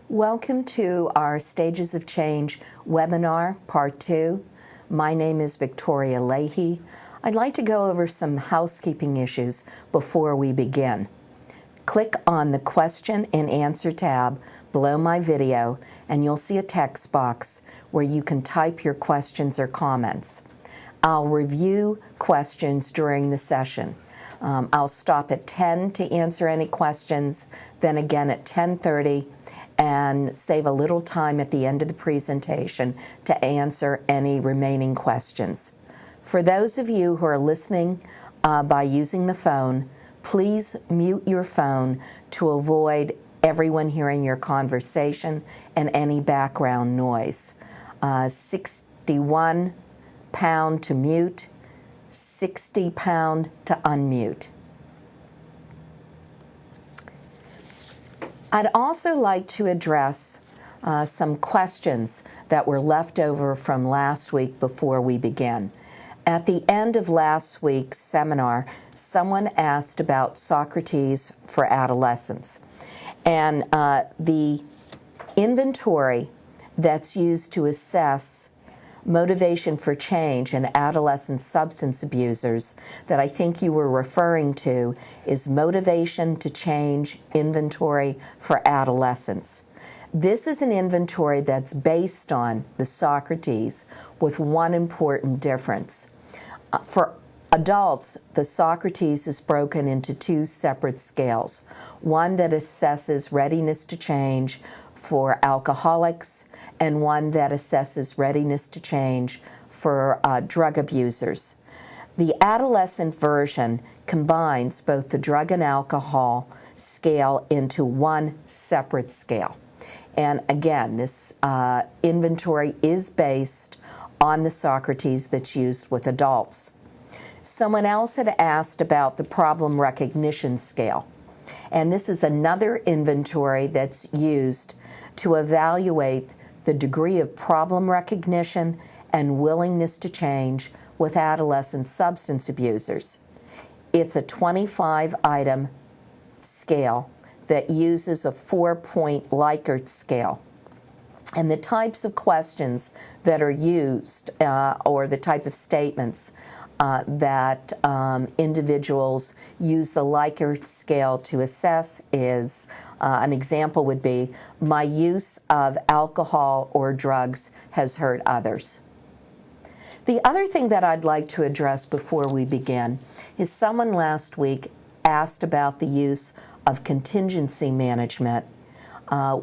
Welcome to our Stages of Change webinar, Part 2. My name is Victoria Lahey. I'd like to go over some housekeeping issues before we begin. Click on the Question and Answer tab below my video, and you'll see a text box where you can type your questions or comments. I'll review questions during the session. I'll stop at 10 to answer any questions, then again at 10:30, and save a little time at the end of the presentation to answer any remaining questions. For those of you who are listening by using the phone, please mute your phone to avoid everyone hearing your conversation and any background noise. 61 pound to mute, 60 pound to unmute. I'd also like to address some questions that were left over from last week before we begin. At the end of last week's seminar, someone asked about Socrates for adolescents. And the inventory that's used to assess motivation for change in adolescent substance abusers that I think you were referring to is Motivation to Change Inventory for Adolescents. This is an inventory that's based on the Socrates with one important difference. For adults, the Socrates is broken into two separate scales, one that assesses readiness to change for alcoholics and one that assesses readiness to change for drug abusers. The adolescent version combines both the drug and alcohol scale into one separate scale. And again, this inventory is based on the Socrates that's used with adults. Someone else had asked about the problem recognition scale. And this is another inventory that's used to evaluate the degree of problem recognition and willingness to change with adolescent substance abusers. It's a 25-item scale that uses a 4-point Likert scale. And the types of questions that are used, or the type of statements that individuals use the Likert scale to assess is, an example would be, my use of alcohol or drugs has hurt others. The other thing that I'd like to address before we begin is someone last week asked about the use of contingency management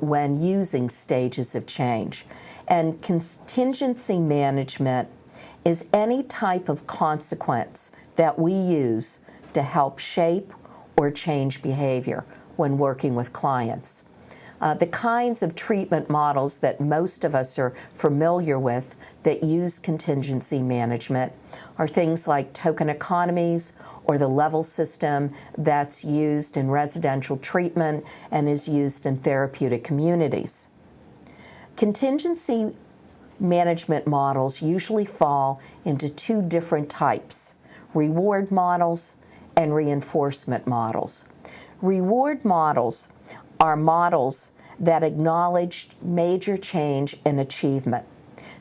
when using stages of change. And contingency management is any type of consequence that we use to help shape or change behavior when working with clients. The kinds of treatment models that most of us are familiar with that use contingency management are things like token economies or the level system that's used in residential treatment and is used in therapeutic communities. Contingency management models usually fall into two different types: reward models and reinforcement models. Reward models are models that acknowledge major change and achievement.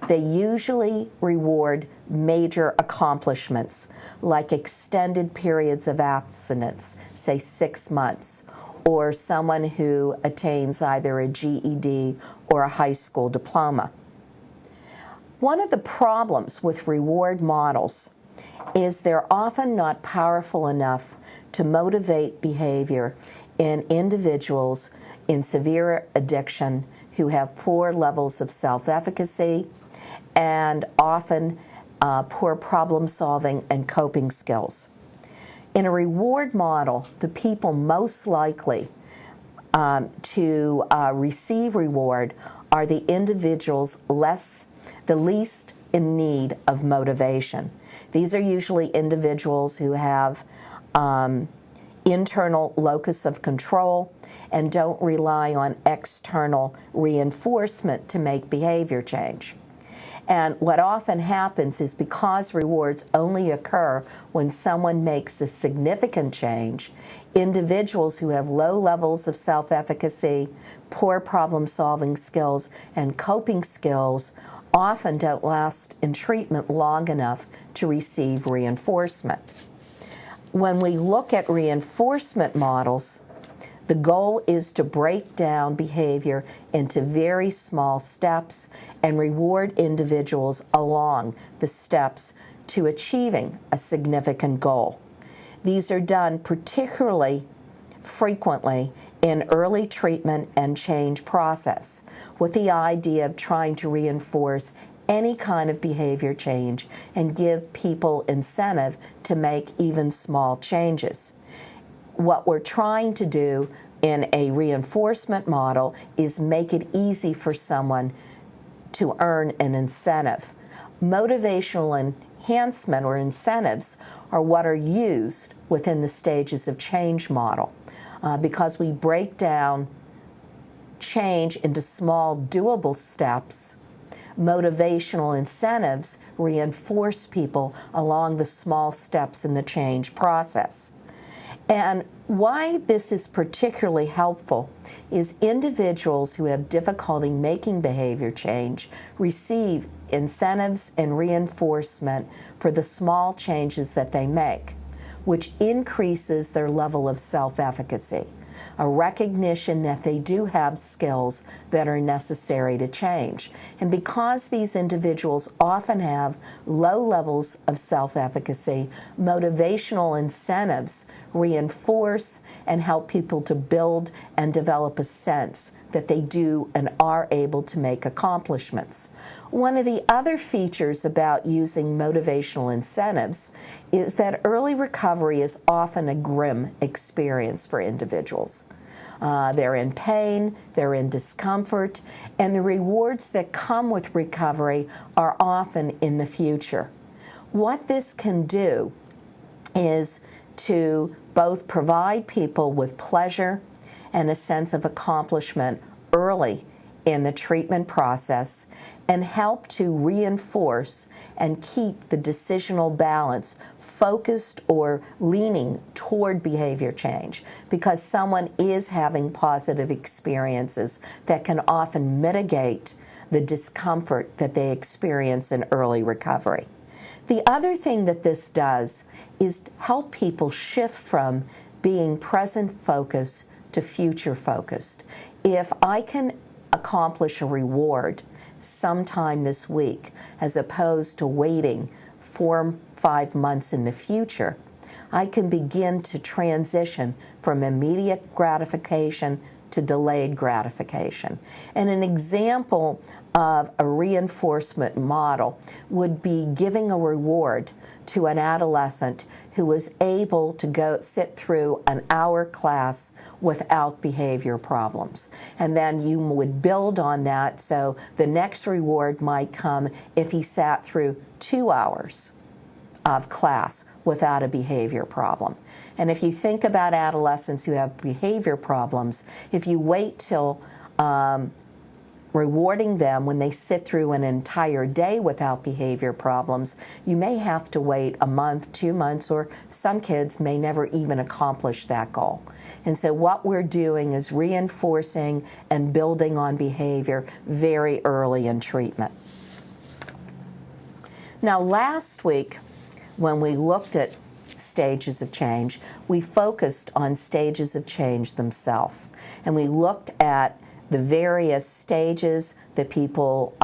They usually reward major accomplishments, like extended periods of abstinence, say 6 months, or someone who attains either a GED or a high school diploma. One of the problems with reward models is they're often not powerful enough to motivate behavior in individuals in severe addiction who have poor levels of self-efficacy and often poor problem solving and coping skills. In a reward model, the people most likely to receive reward are the individuals the least in need of motivation. These are usually individuals who have internal locus of control and don't rely on external reinforcement to make behavior change. And what often happens is because rewards only occur when someone makes a significant change, individuals who have low levels of self-efficacy, poor problem-solving skills, and coping skills often don't last in treatment long enough to receive reinforcement. When we look at reinforcement models, the goal is to break down behavior into very small steps and reward individuals along the steps to achieving a significant goal. These are done particularly frequently in early treatment and change process, with the idea of trying to reinforce any kind of behavior change and give people incentive to make even small changes. What we're trying to do in a reinforcement model is make it easy for someone to earn an incentive. Motivational enhancement or incentives are what are used within the stages of change model because we break down change into small doable steps. Motivational incentives reinforce people along the small steps in the change process. And why this is particularly helpful is individuals who have difficulty making behavior change receive incentives and reinforcement for the small changes that they make, which increases their level of self-efficacy, a recognition that they do have skills that are necessary to change. And because these individuals often have low levels of self-efficacy, motivational incentives reinforce and help people to build and develop a sense that they do and are able to make accomplishments. One of the other features about using motivational incentives is that early recovery is often a grim experience for individuals. They're in pain, they're in discomfort, and the rewards that come with recovery are often in the future. What this can do is to both provide people with pleasure and a sense of accomplishment early in the treatment process and help to reinforce and keep the decisional balance focused or leaning toward behavior change, because someone is having positive experiences that can often mitigate the discomfort that they experience in early recovery. The other thing that this does is help people shift from being present-focused to future-focused. If I can accomplish a reward sometime this week, as opposed to waiting 4-5 months in the future, I can begin to transition from immediate gratification to delayed gratification. And an example of a reinforcement model would be giving a reward to an adolescent who was able to go sit through an hour class without behavior problems. And then you would build on that, so the next reward might come if he sat through 2 hours of class without a behavior problem. And if you think about adolescents who have behavior problems, if you wait till rewarding them when they sit through an entire day without behavior problems, you may have to wait a month, 2 months, or some kids may never even accomplish that goal. And so what we're doing is reinforcing and building on behavior very early in treatment. Now, last week, when we looked at stages of change, we focused on stages of change themselves. And we looked at the various stages that people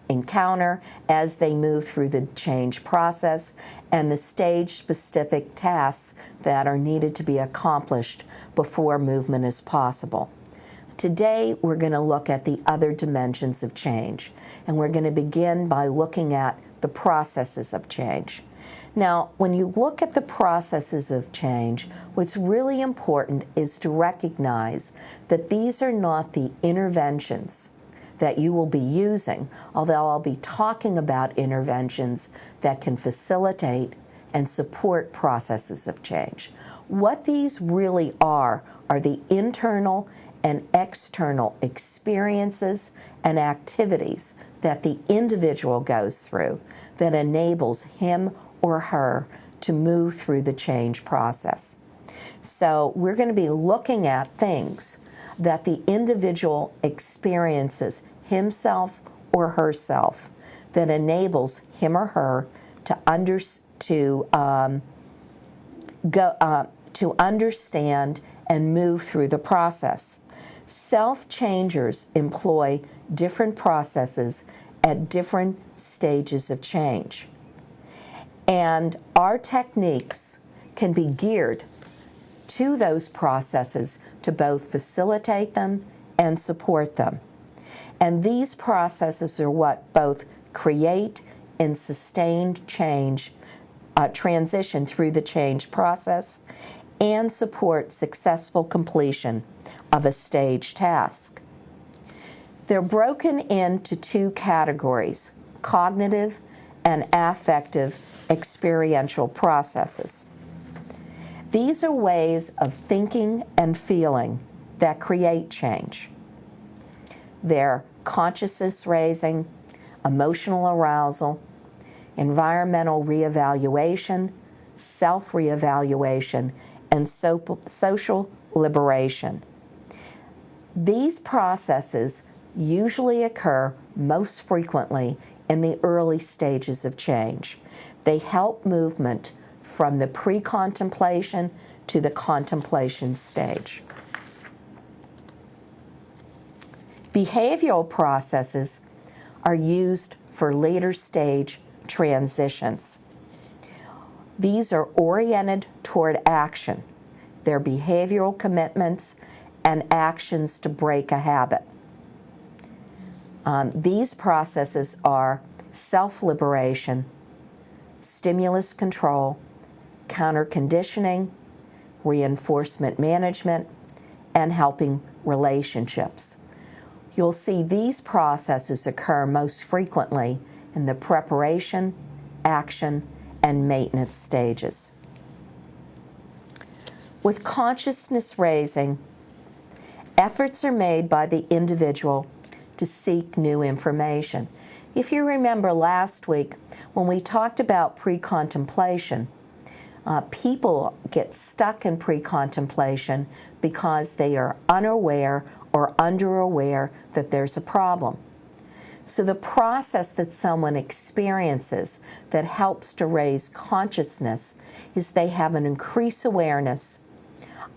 encounter as they move through the change process and the stage-specific tasks that are needed to be accomplished before movement is possible. Today, we're going to look at the other dimensions of change, and we're going to begin by looking at the processes of change. Now, when you look at the processes of change, what's really important is to recognize that these are not the interventions that you will be using, although I'll be talking about interventions that can facilitate and support processes of change. What these really are the internal and external experiences and activities that the individual goes through that enables him or her to move through the change process. So we're going to be looking at things that the individual experiences himself or herself that enables him or her to understand and move through the process. Self-changers employ different processes at different stages of change. And our techniques can be geared to those processes to both facilitate them and support them. And these processes are what both create and sustain change, transition through the change process, and support successful completion of a stage task. They're broken into two categories: cognitive and affective experiential processes. These are ways of thinking and feeling that create change. They're consciousness raising, emotional arousal, environmental reevaluation, self-reevaluation, and social liberation. These processes usually occur most frequently in the early stages of change. They help movement from the pre-contemplation to the contemplation stage. Behavioral processes are used for later stage transitions. These are oriented toward action. They're behavioral commitments and actions to break a habit. These processes are self-liberation, stimulus control, counter-conditioning, reinforcement management, and helping relationships. You'll see these processes occur most frequently in the preparation, action, and maintenance stages. With consciousness raising, efforts are made by the individual to seek new information. If you remember last week when we talked about pre-contemplation, people get stuck in pre-contemplation because they are unaware or underaware that there's a problem. So the process that someone experiences that helps to raise consciousness is they have an increased awareness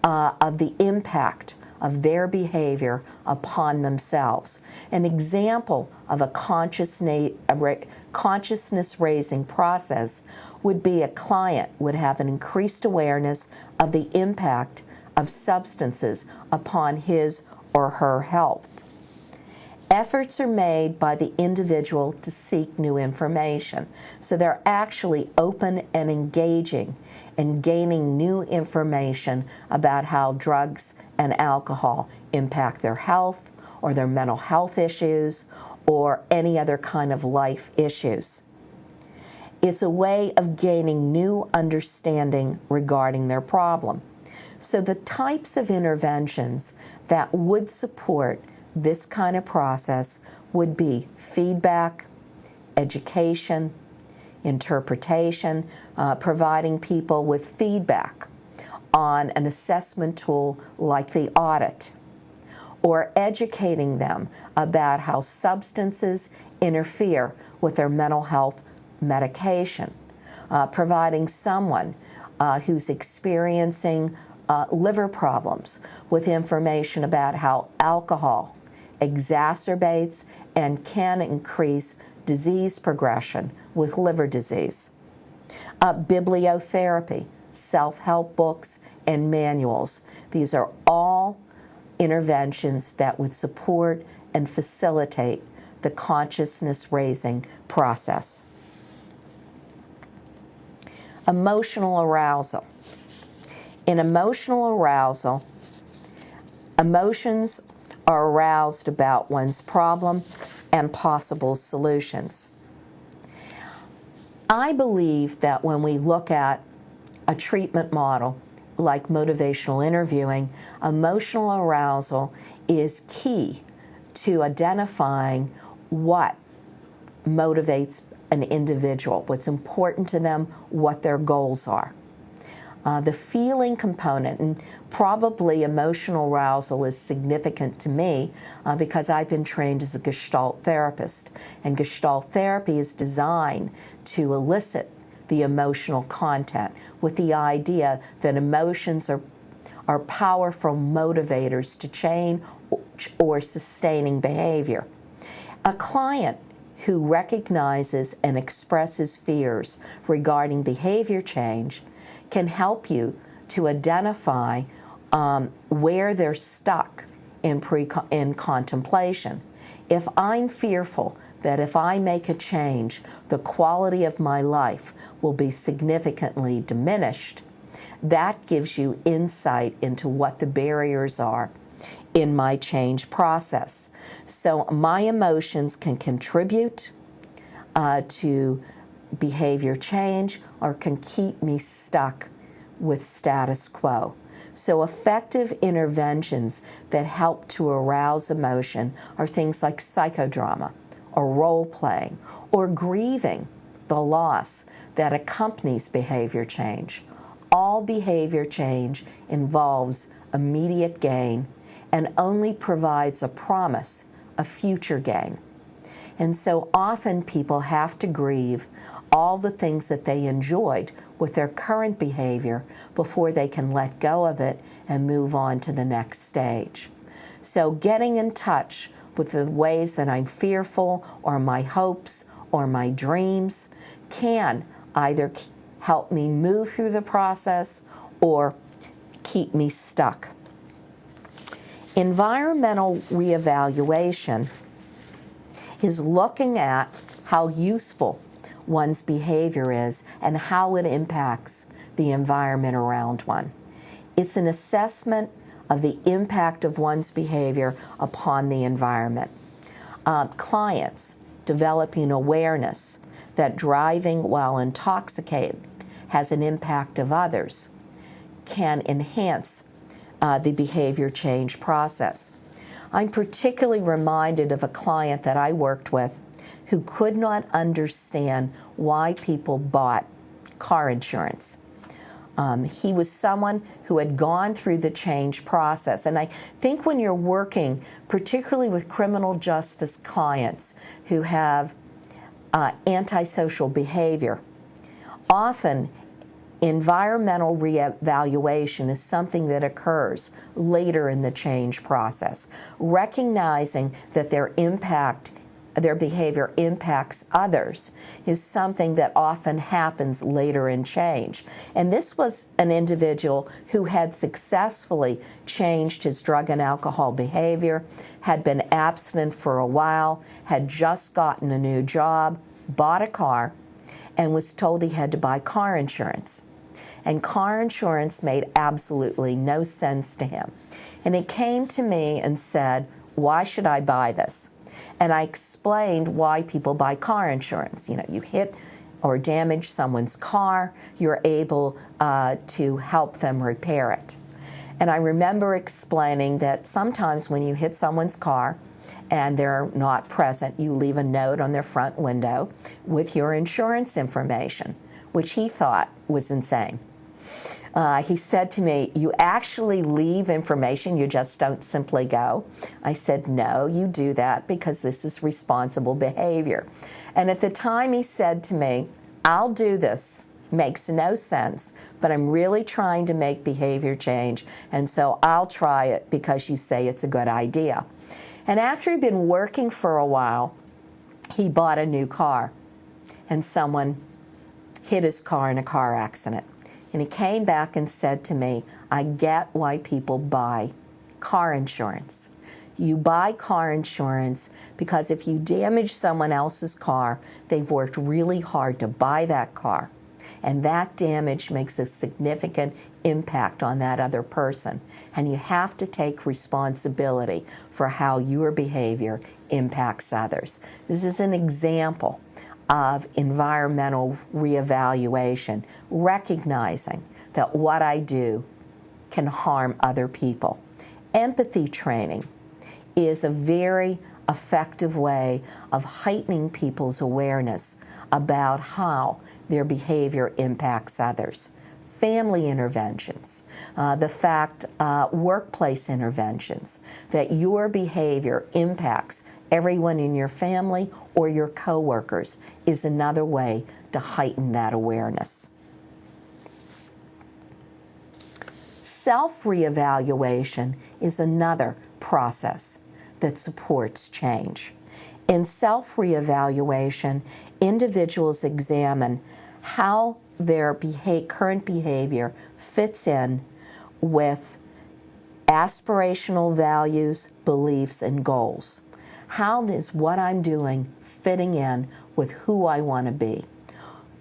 of the impact of their behavior upon themselves. An example of a consciousness-raising process would be a client would have an increased awareness of the impact of substances upon his or her health. Efforts are made by the individual to seek new information. So they're actually open and engaging and gaining new information about how drugs and alcohol impact their health or their mental health issues or any other kind of life issues. It's a way of gaining new understanding regarding their problem. So the types of interventions that would support this kind of process would be feedback, education, interpretation, providing people with feedback on an assessment tool like the audit, or educating them about how substances interfere with their mental health medication, providing someone who's experiencing liver problems with information about how alcohol exacerbates and can increase disease progression with liver disease. Bibliotherapy, self-help books, and manuals. These are all interventions that would support and facilitate the consciousness-raising process. Emotional arousal. In emotional arousal, emotions are aroused about one's problem and possible solutions. I believe that when we look at a treatment model like motivational interviewing, emotional arousal is key to identifying what motivates an individual, what's important to them, what their goals are. The feeling component, and probably emotional arousal is significant to me because I've been trained as a Gestalt therapist, and Gestalt therapy is designed to elicit the emotional content with the idea that emotions are powerful motivators to change or sustaining behavior. A client who recognizes and expresses fears regarding behavior change can help you to identify where they're stuck in contemplation. If I'm fearful that if I make a change, the quality of my life will be significantly diminished, that gives you insight into what the barriers are in my change process. So my emotions can contribute to behavior change or can keep me stuck with status quo. So effective interventions that help to arouse emotion are things like psychodrama or role-playing or grieving the loss that accompanies behavior change. All behavior change involves immediate gain and only provides a promise of future gain. And so often people have to grieve all the things that they enjoyed with their current behavior before they can let go of it and move on to the next stage. So getting in touch with the ways that I'm fearful or my hopes or my dreams can either help me move through the process or keep me stuck. Environmental reevaluation is looking at how useful one's behavior is and how it impacts the environment around one. It's an assessment of the impact of one's behavior upon the environment. Clients developing awareness that driving while intoxicated has an impact of others can enhance the behavior change process. I'm particularly reminded of a client that I worked with who could not understand why people bought car insurance. He was someone who had gone through the change process. And I think when you're working, particularly with criminal justice clients who have antisocial behavior, often environmental reevaluation is something that occurs later in the change process. Recognizing that their behavior impacts others is something that often happens later in change. And this was an individual who had successfully changed his drug and alcohol behavior, had been abstinent for a while, had just gotten a new job, bought a car, and was told he had to buy car insurance. And car insurance made absolutely no sense to him. And he came to me and said, "Why should I buy this?" And I explained why people buy car insurance. You know, you hit or damage someone's car, you're able to help them repair it. And I remember explaining that sometimes when you hit someone's car and they're not present, you leave a note on their front window with your insurance information, which he thought was insane. He said to me, "You actually leave information, you just don't simply go?" I said, "No, you do that because this is responsible behavior." And at the time he said to me, "I'll do this. Makes no sense, but I'm really trying to make behavior change, and so I'll try it because you say it's a good idea." And after he'd been working for a while, he bought a new car, and someone hit his car in a car accident. And he came back and said to me, "I get why people buy car insurance. You buy car insurance because if you damage someone else's car, they've worked really hard to buy that car. And that damage makes a significant impact on that other person. And you have to take responsibility for how your behavior impacts others." This is an example of environmental reevaluation, recognizing that what I do can harm other people. Empathy training is a very effective way of heightening people's awareness about how their behavior impacts others. Family interventions, workplace interventions, that your behavior impacts everyone in your family or your coworkers is another way to heighten that awareness. Self-reevaluation is another process that supports change. In self-reevaluation, individuals examine how their current behavior fits in with aspirational values, beliefs, and goals. How is what I'm doing fitting in with who I want to be,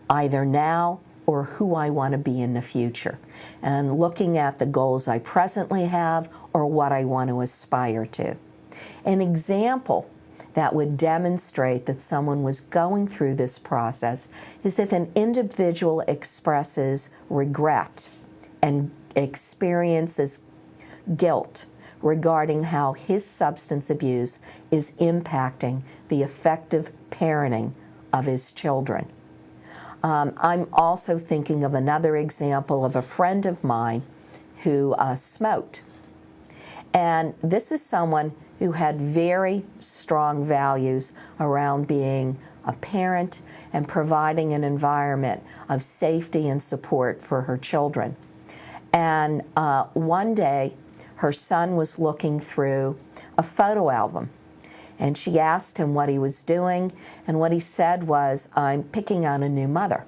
either now or who I want to be in the future, and looking at the goals I presently have or what I want to aspire to. An example that would demonstrate that someone was going through this process is if an individual expresses regret and experiences guilt regarding how his substance abuse is impacting the effective parenting of his children. I'm also thinking of another example of a friend of mine who smoked. And this is someone who had very strong values around being a parent and providing an environment of safety and support for her children. And one day, her son was looking through a photo album, and she asked him what he was doing, and what he said was, "I'm picking out a new mother."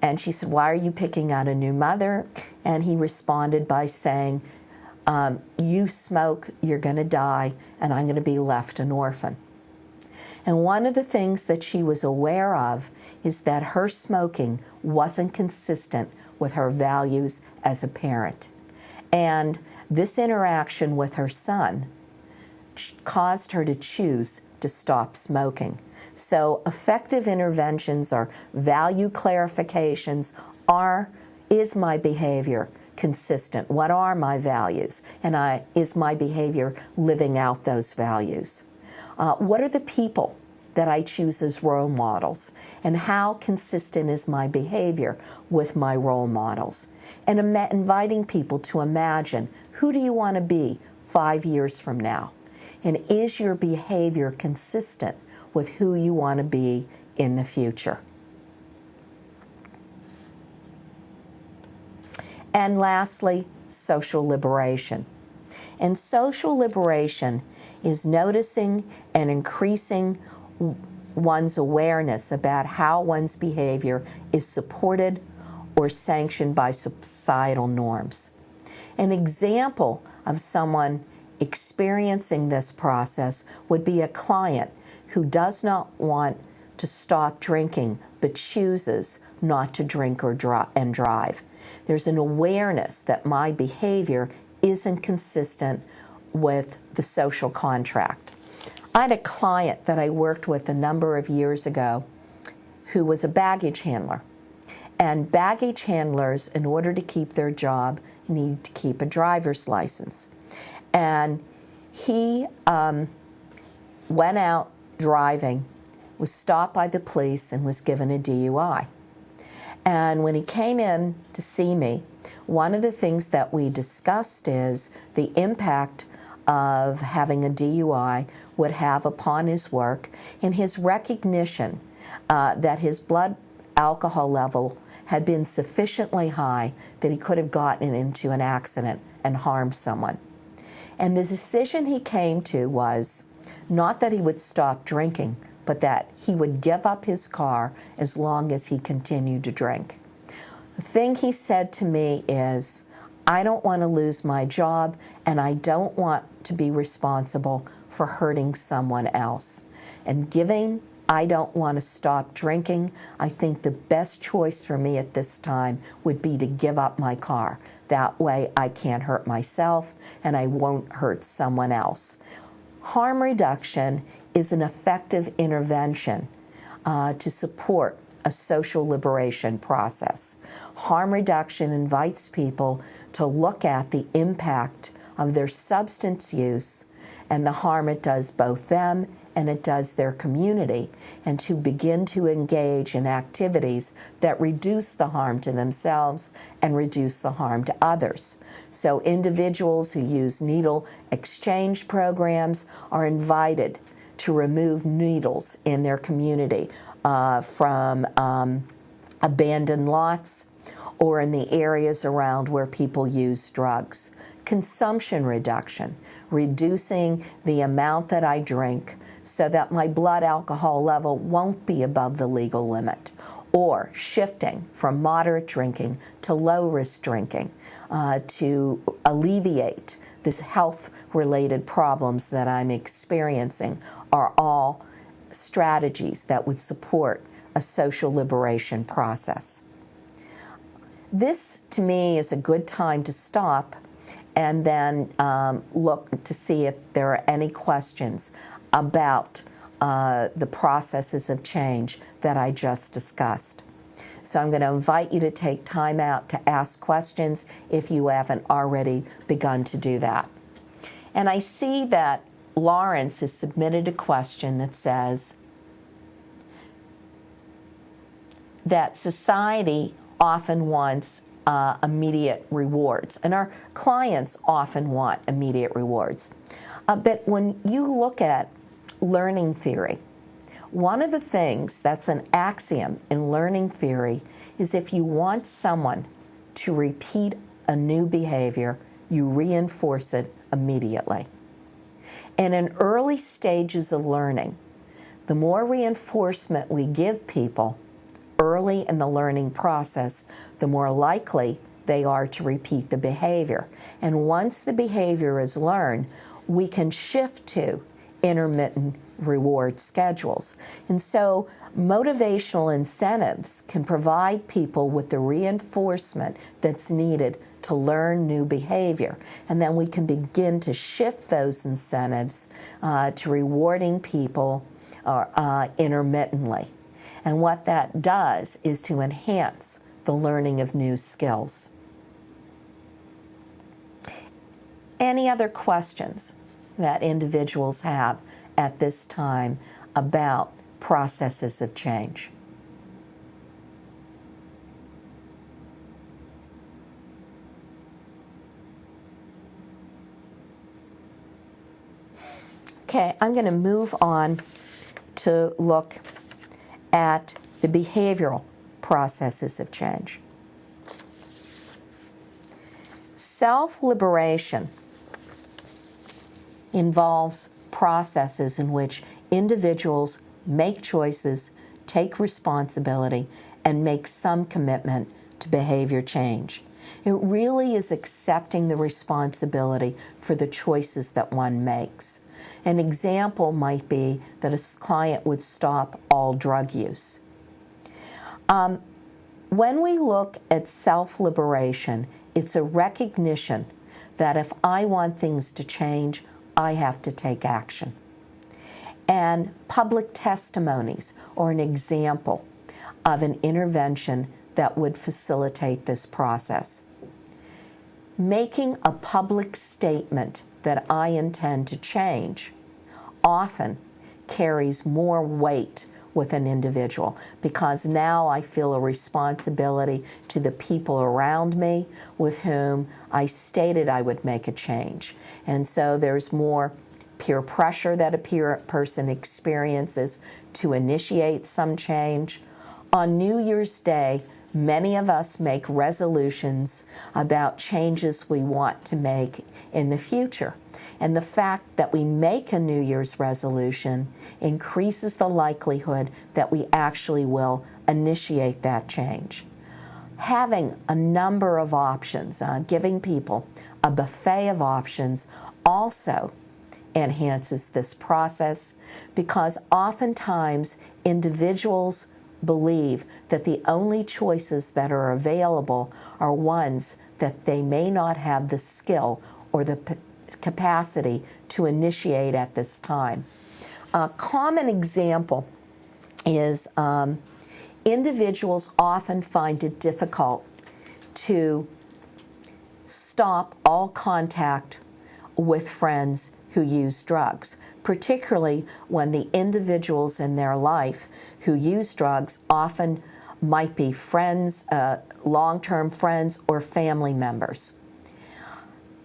And she said, "Why are you picking out a new mother?" And he responded by saying, "You smoke, you're going to die, and I'm going to be left an orphan." And one of the things that she was aware of is that her smoking wasn't consistent with her values as a parent. And this interaction with her son caused her to choose to stop smoking. So effective interventions are value clarifications. Is my behavior consistent? What are my values? And is my behavior living out those values? What are the people that I choose as role models? And how consistent is my behavior with my role models? And inviting people to imagine, who do you want to be 5 years from now? And is your behavior consistent with who you want to be in the future? And lastly, social liberation. And social liberation is noticing and increasing one's awareness about how one's behavior is supported or sanctioned by societal norms. An example of someone experiencing this process would be a client who does not want to stop drinking but chooses not to drink or drive. There's an awareness that my behavior isn't consistent with the social contract. I had a client that I worked with a number of years ago who was a baggage handler. And baggage handlers, in order to keep their job, need to keep a driver's license. And he went out driving, was stopped by the police, and was given a DUI. And when he came in to see me, one of the things that we discussed is the impact of having a DUI would have upon his work, and his recognition that his blood alcohol level had been sufficiently high that he could have gotten into an accident and harmed someone. And the decision he came to was not that he would stop drinking, but that he would give up his car as long as he continued to drink. The thing he said to me is, I don't want to lose my job, and I don't want to be responsible for hurting someone else. And given I don't want to stop drinking, I think the best choice for me at this time would be to give up my car. That way I can't hurt myself and I won't hurt someone else. Harm reduction is an effective intervention to support a social liberation process. Harm reduction invites people to look at the impact of their substance use and the harm it does both them and it does their community, and to begin to engage in activities that reduce the harm to themselves and reduce the harm to others. So individuals who use needle exchange programs are invited to remove needles in their community from abandoned lots or in the areas around where people use drugs. Consumption reduction, reducing the amount that I drink so that my blood alcohol level won't be above the legal limit, or shifting from moderate drinking to low-risk drinking to alleviate this health-related problems that I'm experiencing, are all strategies that would support a social liberation process. This, to me, is a good time to stop and then look to see if there are any questions about the processes of change that I just discussed. So I'm going to invite you to take time out to ask questions if you haven't already begun to do that. And I see that Lawrence has submitted a question that says that society often wants immediate rewards, and our clients often want immediate rewards. But when you look at learning theory, one of the things that's an axiom in learning theory is if you want someone to repeat a new behavior, you reinforce it immediately. And in early stages of learning, the more reinforcement we give people early in the learning process, the more likely they are to repeat the behavior. And once the behavior is learned, we can shift to intermittent reward schedules. And so motivational incentives can provide people with the reinforcement that's needed to learn new behavior. And then we can begin to shift those incentives to rewarding people intermittently. And what that does is to enhance the learning of new skills. Any other questions that individuals have at this time about processes of change? Okay, I'm going to move on to look at the behavioral processes of change. Self-liberation involves processes in which individuals make choices, take responsibility, and make some commitment to behavior change. It really is accepting the responsibility for the choices that one makes. An example might be that a client would stop all drug use. When we look at self-liberation, it's a recognition that if I want things to change, I have to take action. And public testimonies are an example of an intervention that would facilitate this process. Making a public statement that I intend to change often carries more weight with an individual, because now I feel a responsibility to the people around me with whom I stated I would make a change. And so there's more peer pressure that a person experiences to initiate some change. On New Year's Day, many of us make resolutions about changes we want to make in the future. And the fact that we make a New Year's resolution increases the likelihood that we actually will initiate that change. Having a number of options, giving people a buffet of options, also enhances this process, because oftentimes individuals believe that the only choices that are available are ones that they may not have the skill or the capacity to initiate at this time. A common example is individuals often find it difficult to stop all contact with friends who use drugs, particularly when the individuals in their life who use drugs often might be friends, long-term friends, or family members.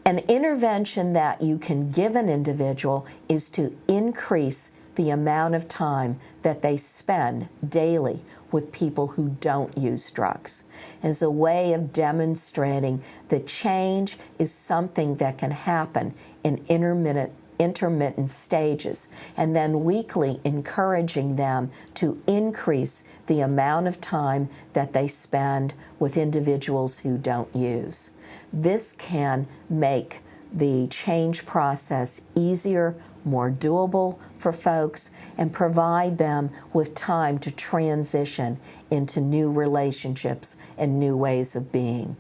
An intervention that you can give an individual is to increase the amount of time that they spend daily with people who don't use drugs, as a way of demonstrating that change is something that can happen in intermittent stages, and then weekly encouraging them to increase the amount of time that they spend with individuals who don't use. This can make the change process easier, more doable for folks, and provide them with time to transition into new relationships and new ways of being.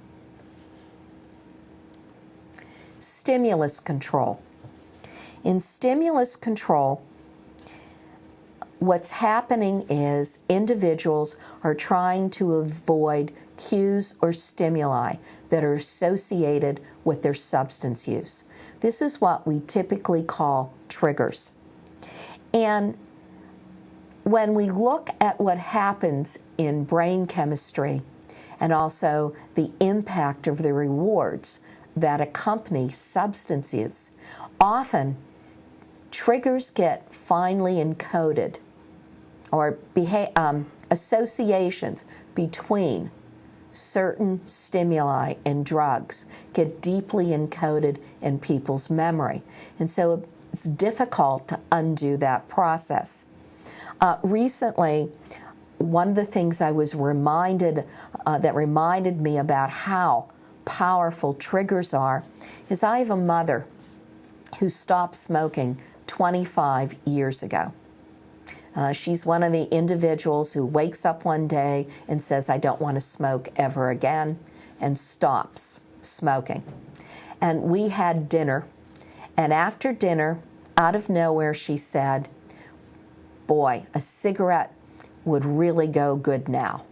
Stimulus control. In stimulus control, what's happening is individuals are trying to avoid cues or stimuli that are associated with their substance use. This is what we typically call triggers. And when we look at what happens in brain chemistry and also the impact of the rewards that accompany substance use, often triggers get finely encoded, or associations between certain stimuli and drugs get deeply encoded in people's memory. And so it's difficult to undo that process. Recently, one of the things I was reminded, that reminded me about how powerful triggers are, is I have a mother who stopped smoking 25 years ago. She's one of the individuals who wakes up one day and says, I don't want to smoke ever again, and stops smoking. And we had dinner, and after dinner, out of nowhere, she said, boy, a cigarette would really go good now.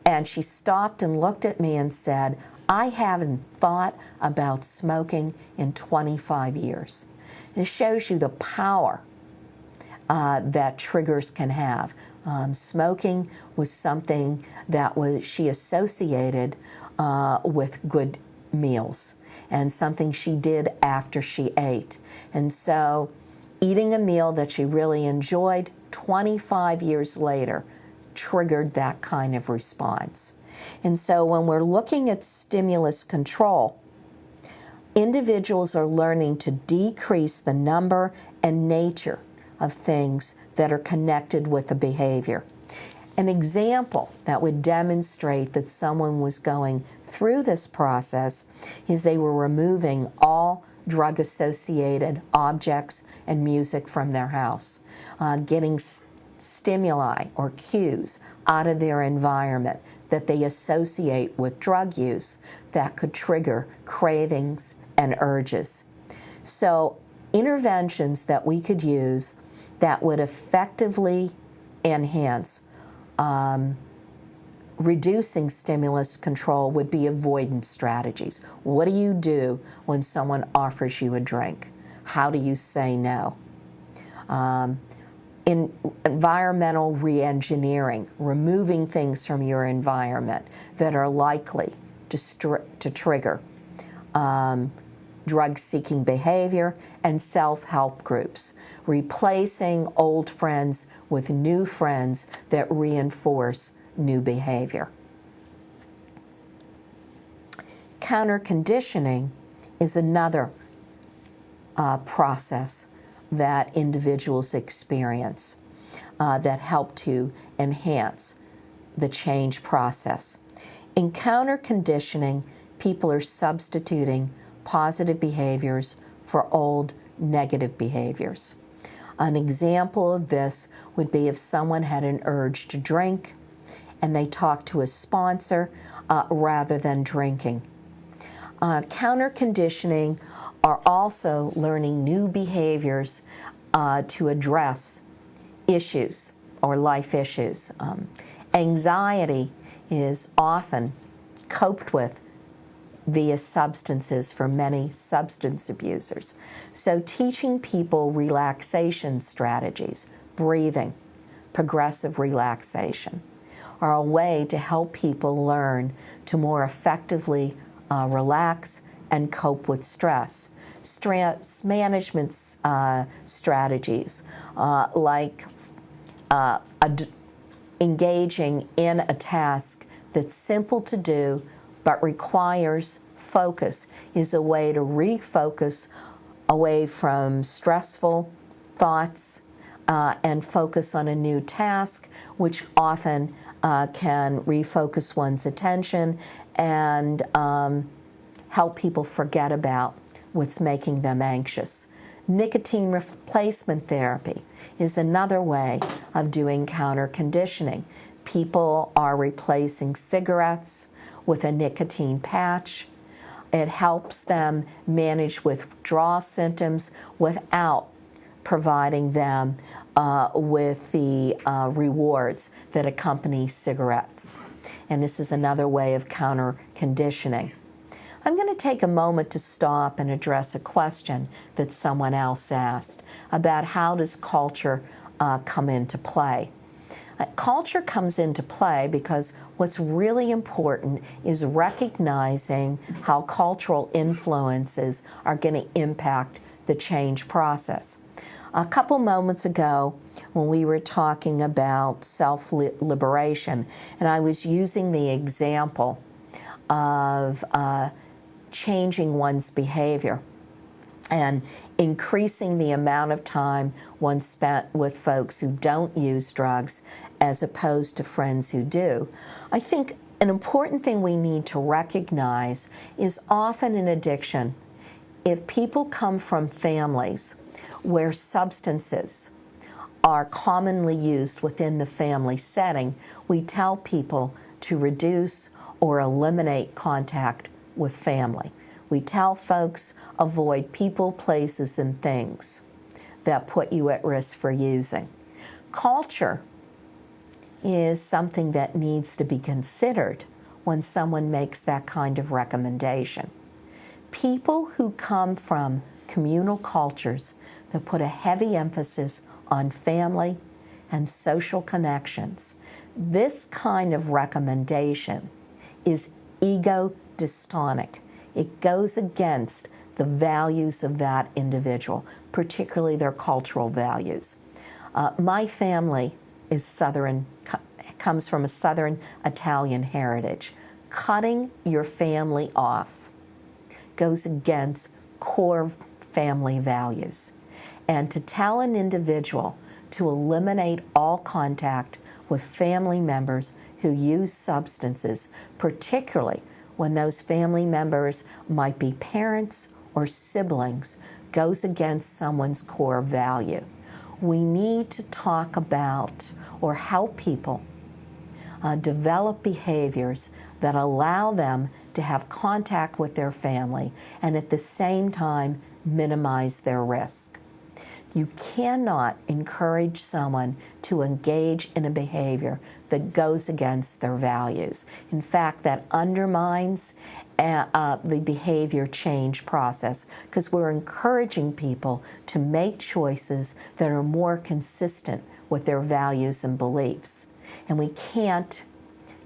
And she stopped and looked at me and said, I haven't thought about smoking in 25 years. This shows you the power that triggers can have. Smoking was something that she associated with good meals, and something she did after she ate. And so eating a meal that she really enjoyed 25 years later triggered that kind of response. And so when we're looking at stimulus control, individuals are learning to decrease the number and nature of things that are connected with the behavior. An example that would demonstrate that someone was going through this process is they were removing all drug-associated objects and music from their house, getting stimuli or cues out of their environment that they associate with drug use that could trigger cravings and urges. So interventions that we could use that would effectively enhance reducing stimulus control would be avoidance strategies. What do you do when someone offers you a drink? How do you say no? In environmental reengineering, removing things from your environment that are likely to trigger drug-seeking behavior, and self-help groups, replacing old friends with new friends that reinforce new behavior. Counter-conditioning is another process that individuals experience that help to enhance the change process. In counter-conditioning, people are substituting positive behaviors for old negative behaviors. An example of this would be if someone had an urge to drink and they talked to a sponsor rather than drinking. Counter-conditioning are also learning new behaviors to address issues or life issues. Anxiety is often coped with via substances for many substance abusers. So teaching people relaxation strategies, breathing, progressive relaxation, are a way to help people learn to more effectively relax and cope with stress. Stress management strategies like engaging in a task that's simple to do but requires focus is a way to refocus away from stressful thoughts and focus on a new task, which often can refocus one's attention and help people forget about what's making them anxious. Nicotine replacement therapy is another way of doing counter-conditioning. People are replacing cigarettes with a nicotine patch. It helps them manage withdrawal symptoms without providing them with the rewards that accompany cigarettes. And this is another way of counter-conditioning. I'm going to take a moment to stop and address a question that someone else asked about how does culture come into play. Culture comes into play because what's really important is recognizing how cultural influences are going to impact the change process. A couple moments ago, when we were talking about self-liberation, and I was using the example of changing one's behavior and increasing the amount of time one spent with folks who don't use drugs as opposed to friends who do. I think an important thing we need to recognize is often in addiction, if people come from families where substances are commonly used within the family setting, we tell people to reduce or eliminate contact with family. We tell folks avoid people, places, and things that put you at risk for using. Culture is something that needs to be considered when someone makes that kind of recommendation. People who come from communal cultures that put a heavy emphasis on family and social connections, this kind of recommendation is ego-dystonic. It goes against the values of that individual, particularly their cultural values. My family is Southern, comes from a Southern Italian heritage. Cutting your family off goes against core family values. And to tell an individual to eliminate all contact with family members who use substances, particularly when those family members might be parents or siblings, goes against someone's core value. We need to talk about or help people develop behaviors that allow them to have contact with their family and at the same time minimize their risk. You cannot encourage someone to engage in a behavior that goes against their values. In fact, that undermines the behavior change process because we're encouraging people to make choices that are more consistent with their values and beliefs. And we can't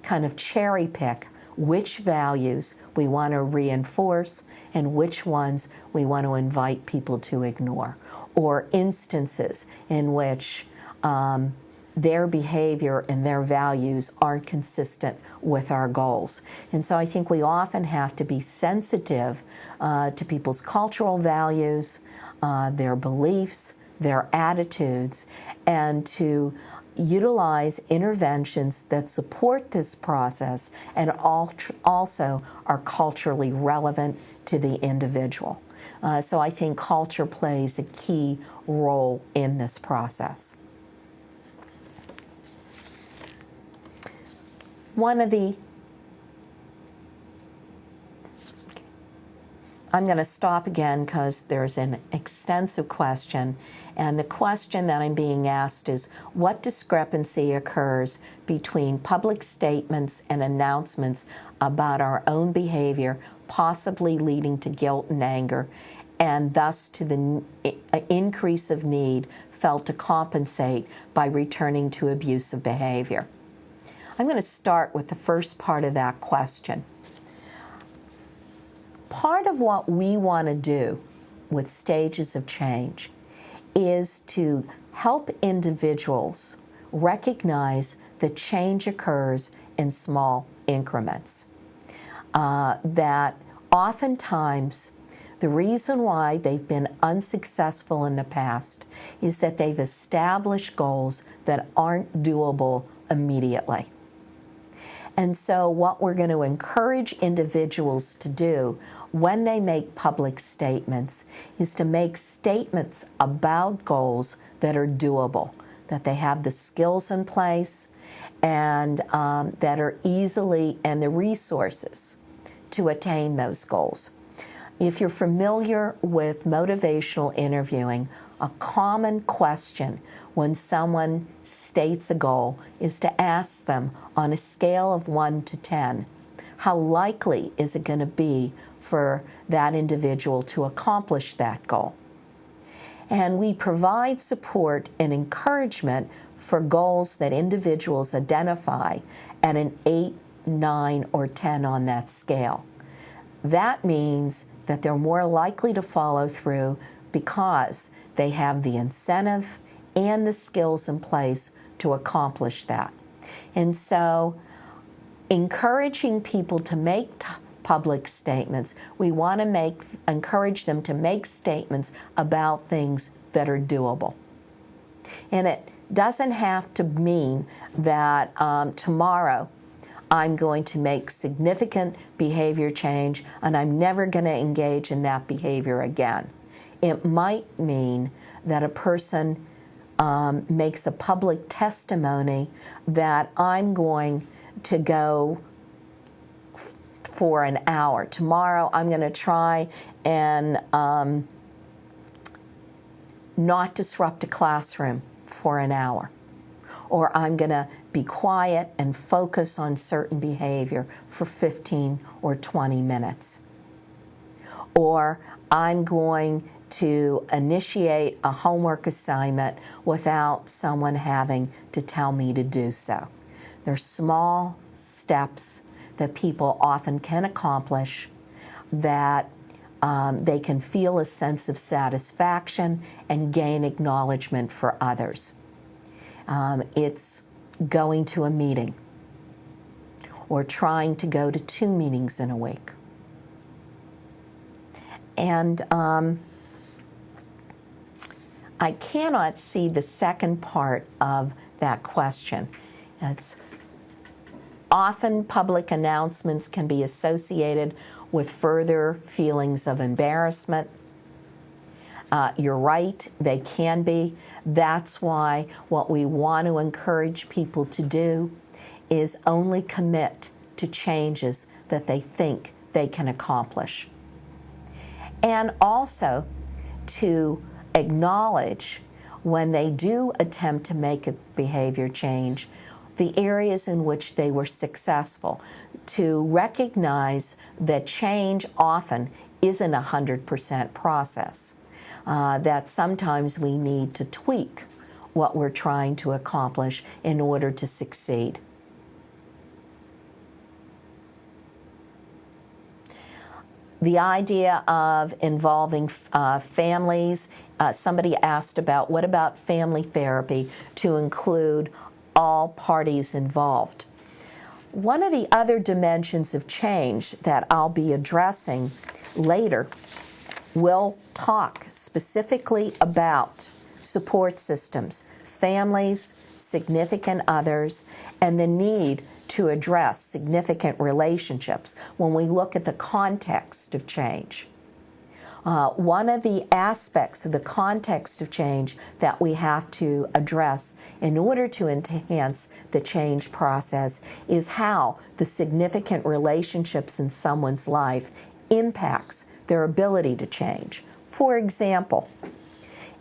kind of cherry pick which values we want to reinforce and which ones we want to invite people to ignore, or instances in which their behavior and their values aren't consistent with our goals. And so I think we often have to be sensitive to people's cultural values, their beliefs, their attitudes, and to utilize interventions that support this process and also are culturally relevant to the individual. So I think culture plays a key role in this process. I'm going to stop again because there's an extensive question, and the question that I'm being asked is, what discrepancy occurs between public statements and announcements about our own behavior, possibly leading to guilt and anger, and thus to the increase of need felt to compensate by returning to abusive behavior? I'm going to start with the first part of that question. Part of what we want to do with stages of change is to help individuals recognize that change occurs in small increments. That oftentimes the reason why they've been unsuccessful in the past is that they've established goals that aren't doable immediately. And so what we're going to encourage individuals to do when they make public statements is to make statements about goals that are doable, that they have the skills in place and that are easily, and the resources to attain those goals. If you're familiar with motivational interviewing, a common question when someone states a goal is to ask them, on a scale of 1 to 10, how likely is it going to be for that individual to accomplish that goal? And we provide support and encouragement for goals that individuals identify at an 8, 9, or 10 on that scale. That means that they're more likely to follow through because they have the incentive and the skills in place to accomplish that. And so, encouraging people to make public statements, we want to encourage them to make statements about things that are doable. And it doesn't have to mean that tomorrow I'm going to make significant behavior change and I'm never going to engage in that behavior again. It might mean that a person makes a public testimony that I'm going to go for an hour. Tomorrow I'm going to try and not disrupt a classroom for an hour. Or I'm going to be quiet and focus on certain behavior for 15 or 20 minutes. Or I'm going to initiate a homework assignment without someone having to tell me to do so. They're small steps that people often can accomplish, that they can feel a sense of satisfaction and gain acknowledgement for others. It's going to a meeting or trying to go to 2 meetings in a week. And I cannot see the second part of that question. It's often public announcements can be associated with further feelings of embarrassment. You're right, they can be. That's why what we want to encourage people to do is only commit to changes that they think they can accomplish. And also to acknowledge when they do attempt to make a behavior change, the areas in which they were successful, to recognize that change often isn't a 100% process, that sometimes we need to tweak what we're trying to accomplish in order to succeed. The idea of involving families, somebody asked about what about family therapy to include all parties involved. One of the other dimensions of change that I'll be addressing later will talk specifically about support systems, families, significant others, and the need to address significant relationships when we look at the context of change. One of the aspects of the context of change that we have to address in order to enhance the change process is how the significant relationships in someone's life impacts their ability to change. For example,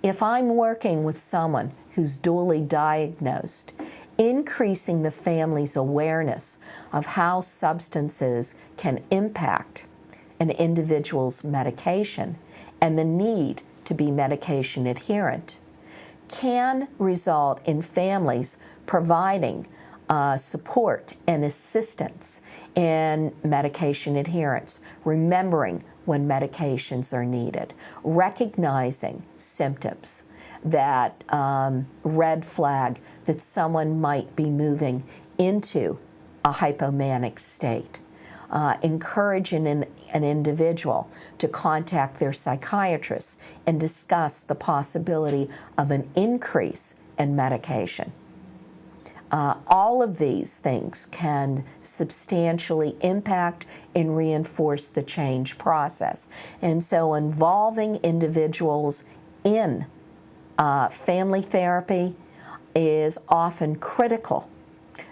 if I'm working with someone who's dually diagnosed, increasing the family's awareness of how substances can impact an individual's medication and the need to be medication adherent can result in families providing support and assistance in medication adherence, remembering when medications are needed, recognizing symptoms that red flag that someone might be moving into a hypomanic state, encouraging an individual to contact their psychiatrist and discuss the possibility of an increase in medication. All of these things can substantially impact and reinforce the change process. And so involving individuals in family therapy is often critical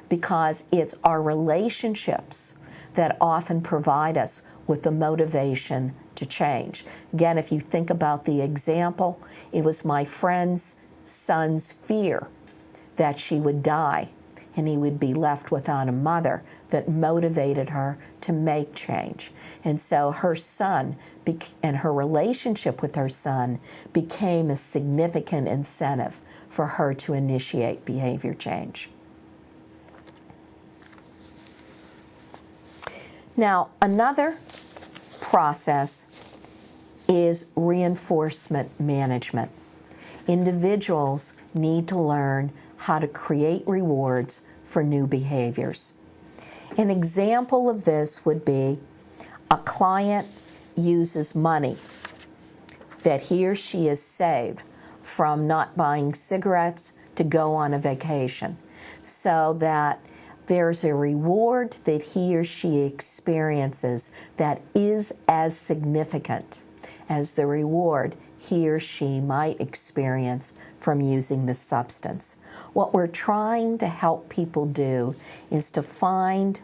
because it's our relationships that often provide us with the motivation to change. Again, if you think about the example, it was my friend's son's fear that she would die and he would be left without a mother that motivated her to make change. And so her son and her relationship with her son became a significant incentive for her to initiate behavior change. Now, another process is reinforcement management. Individuals need to learn how to create rewards for new behaviors. An example of this would be a client uses money that he or she has saved from not buying cigarettes to go on a vacation, so that there's a reward that he or she experiences that is as significant as the reward he or she might experience from using the substance. What we're trying to help people do is to find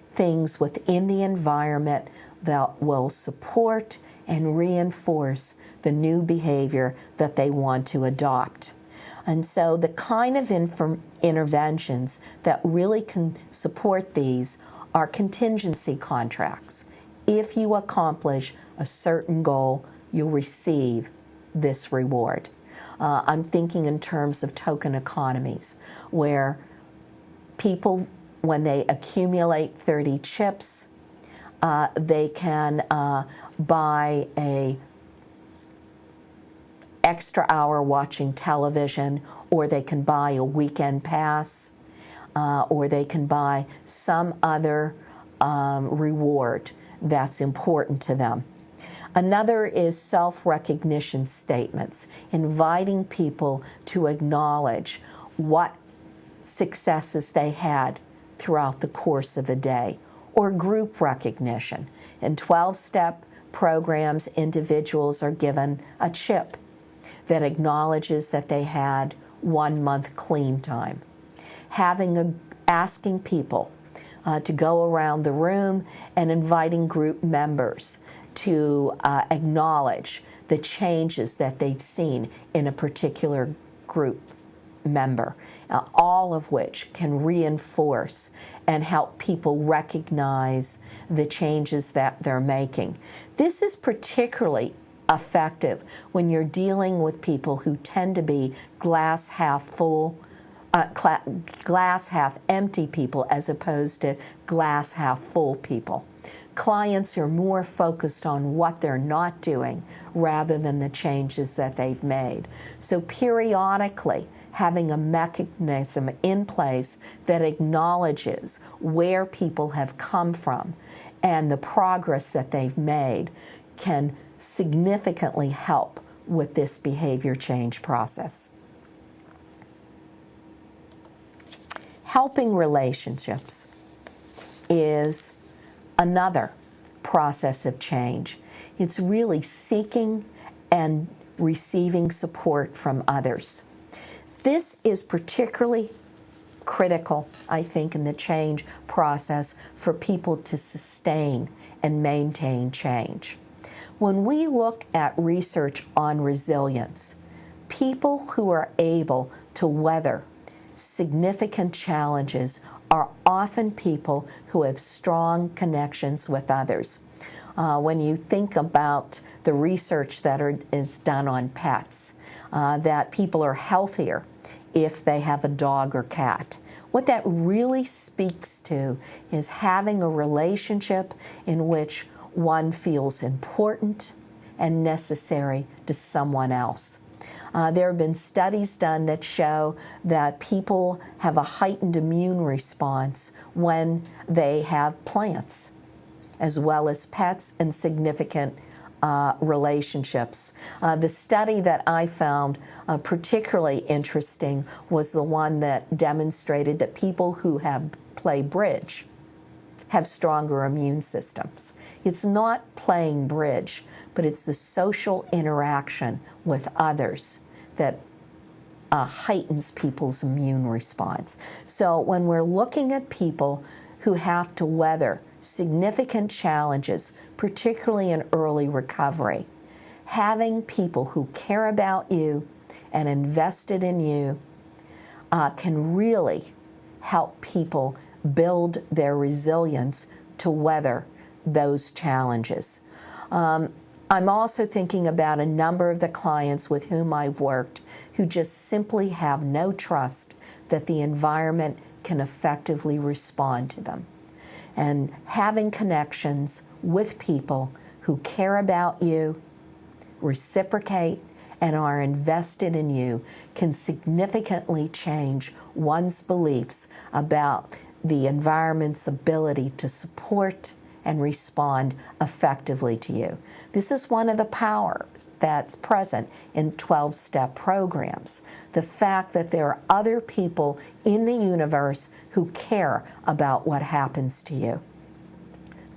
things within the environment that will support and reinforce the new behavior that they want to adopt. And so the kind of interventions that really can support these are contingency contracts. If you accomplish a certain goal, you'll receive this reward. I'm thinking in terms of token economies, where people, when they accumulate 30 chips, they can buy a extra hour watching television, or they can buy a weekend pass, or they can buy some other reward that's important to them. Another is self-recognition statements, inviting people to acknowledge what successes they had throughout the course of a day, or group recognition. In 12-step programs, individuals are given a chip that acknowledges that they had 1 month clean time. Asking people to go around the room and inviting group members to acknowledge the changes that they've seen in a particular group member, all of which can reinforce and help people recognize the changes that they're making. This is particularly effective when you're dealing with people who tend to be glass half full, glass half empty people, as opposed to glass half full people. Clients are more focused on what they're not doing rather than the changes that they've made. So periodically, having a mechanism in place that acknowledges where people have come from and the progress that they've made can significantly help with this behavior change process. Helping relationships is another process of change. It's really seeking and receiving support from others. This is particularly critical, I think, in the change process for people to sustain and maintain change. When we look at research on resilience, people who are able to weather significant challenges are often people who have strong connections with others. When you think about the research that is done on pets, that people are healthier if they have a dog or cat. What that really speaks to is having a relationship in which one feels important and necessary to someone else. There have been studies done that show that people have a heightened immune response when they have plants, as well as pets and significant relationships. The study that I found particularly interesting was the one that demonstrated that people who have played bridge have stronger immune systems. It's not playing bridge, but it's the social interaction with others that heightens people's immune response. So when we're looking at people who have to weather significant challenges, particularly in early recovery, having people who care about you and invested in you can really help people build their resilience to weather those challenges. I'm also thinking about a number of the clients with whom I've worked who just simply have no trust that the environment can effectively respond to them. And having connections with people who care about you, reciprocate, and are invested in you can significantly change one's beliefs about the environment's ability to support and respond effectively to you. This is one of the powers that's present in 12-step programs. The fact that there are other people in the universe who care about what happens to you.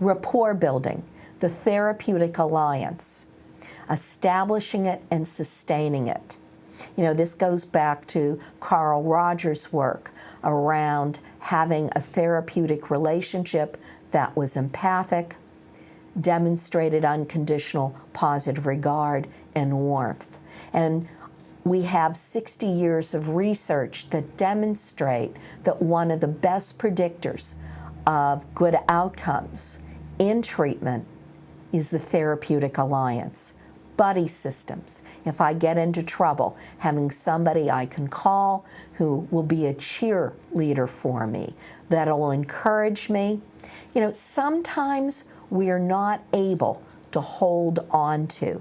Rapport building, the therapeutic alliance, establishing it and sustaining it. You know, this goes back to Carl Rogers' work around having a therapeutic relationship that was empathic, demonstrated unconditional positive regard and warmth. And we have 60 years of research that demonstrate that one of the best predictors of good outcomes in treatment is the therapeutic alliance. Buddy systems. If I get into trouble, having somebody I can call who will be a cheerleader for me, that'll encourage me. You know, sometimes we are not able to hold on to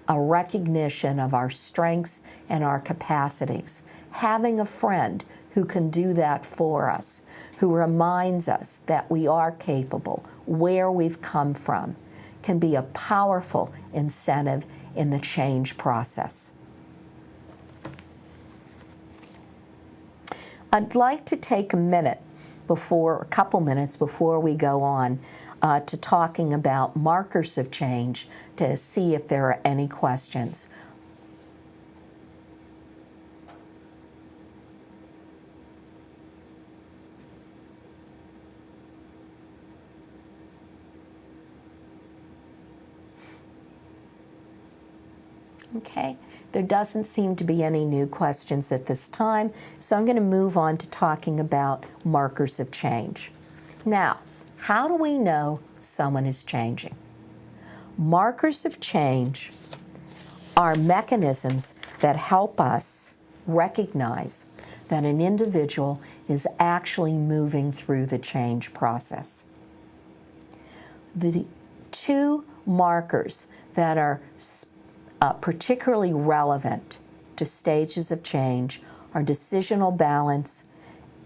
a recognition of our strengths and our capacities. Having a friend who can do that for us, who reminds us that we are capable, where we've come from, can be a powerful incentive in the change process. I'd like to take a couple minutes before we go on to talking about markers of change to see if there are any questions. Okay, there doesn't seem to be any new questions at this time, so I'm going to move on to talking about markers of change. Now, how do we know someone is changing? Markers of change are mechanisms that help us recognize that an individual is actually moving through the change process. The two markers that are particularly relevant to stages of change are decisional balance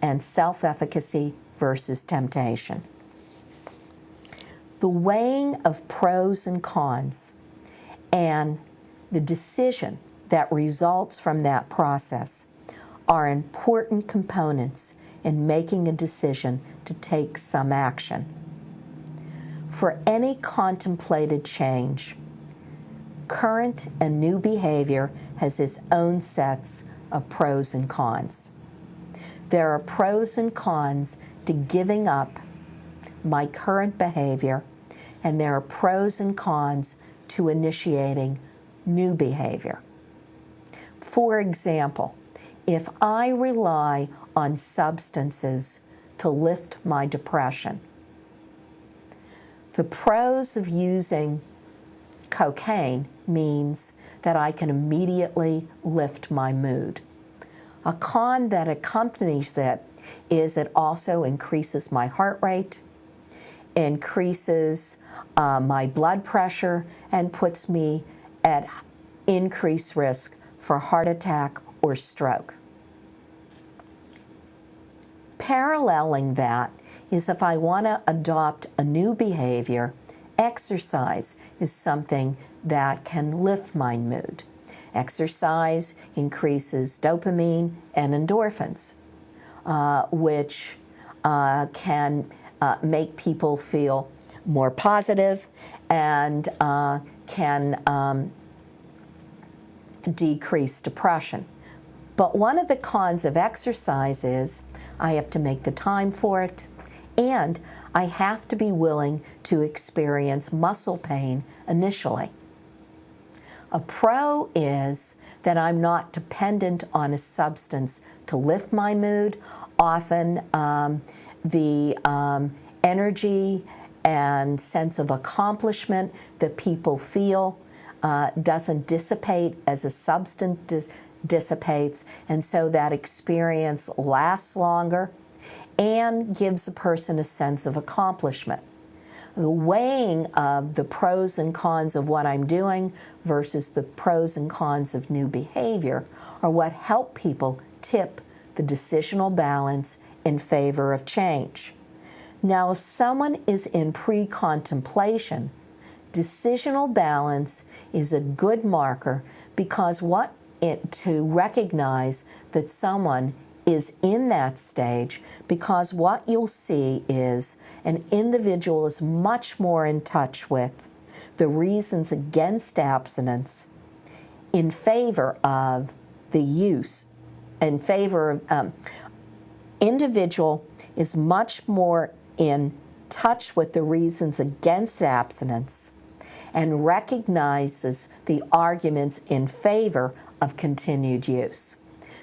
and self-efficacy versus temptation. The weighing of pros and cons and the decision that results from that process are important components in making a decision to take some action. For any contemplated change, current and new behavior has its own sets of pros and cons. There are pros and cons to giving up my current behavior, and there are pros and cons to initiating new behavior. For example, if I rely on substances to lift my depression, the pros of using cocaine means that I can immediately lift my mood. A con that accompanies that is it also increases my heart rate, increases my blood pressure, and puts me at increased risk for heart attack or stroke. Paralleling that is if I want to adopt a new behavior, exercise is something that can lift my mood. Exercise increases dopamine and endorphins, which can make people feel more positive and can decrease depression. But one of the cons of exercise is I have to make the time for it, and I have to be willing to experience muscle pain initially. A pro is that I'm not dependent on a substance to lift my mood. Often the energy and sense of accomplishment that people feel doesn't dissipate as a substance dissipates, and so that experience lasts longer and gives a person a sense of accomplishment. The weighing of the pros and cons of what I'm doing versus the pros and cons of new behavior are what help people tip the decisional balance in favor of change. Now, if someone is in pre-contemplation, decisional balance is a good marker because to recognize that someone is in that stage, because what you'll see is an individual is much more in touch with the reasons against abstinence in favor of the use, in favor of, individual is much more in touch with the reasons against abstinence and recognizes the arguments in favor of continued use.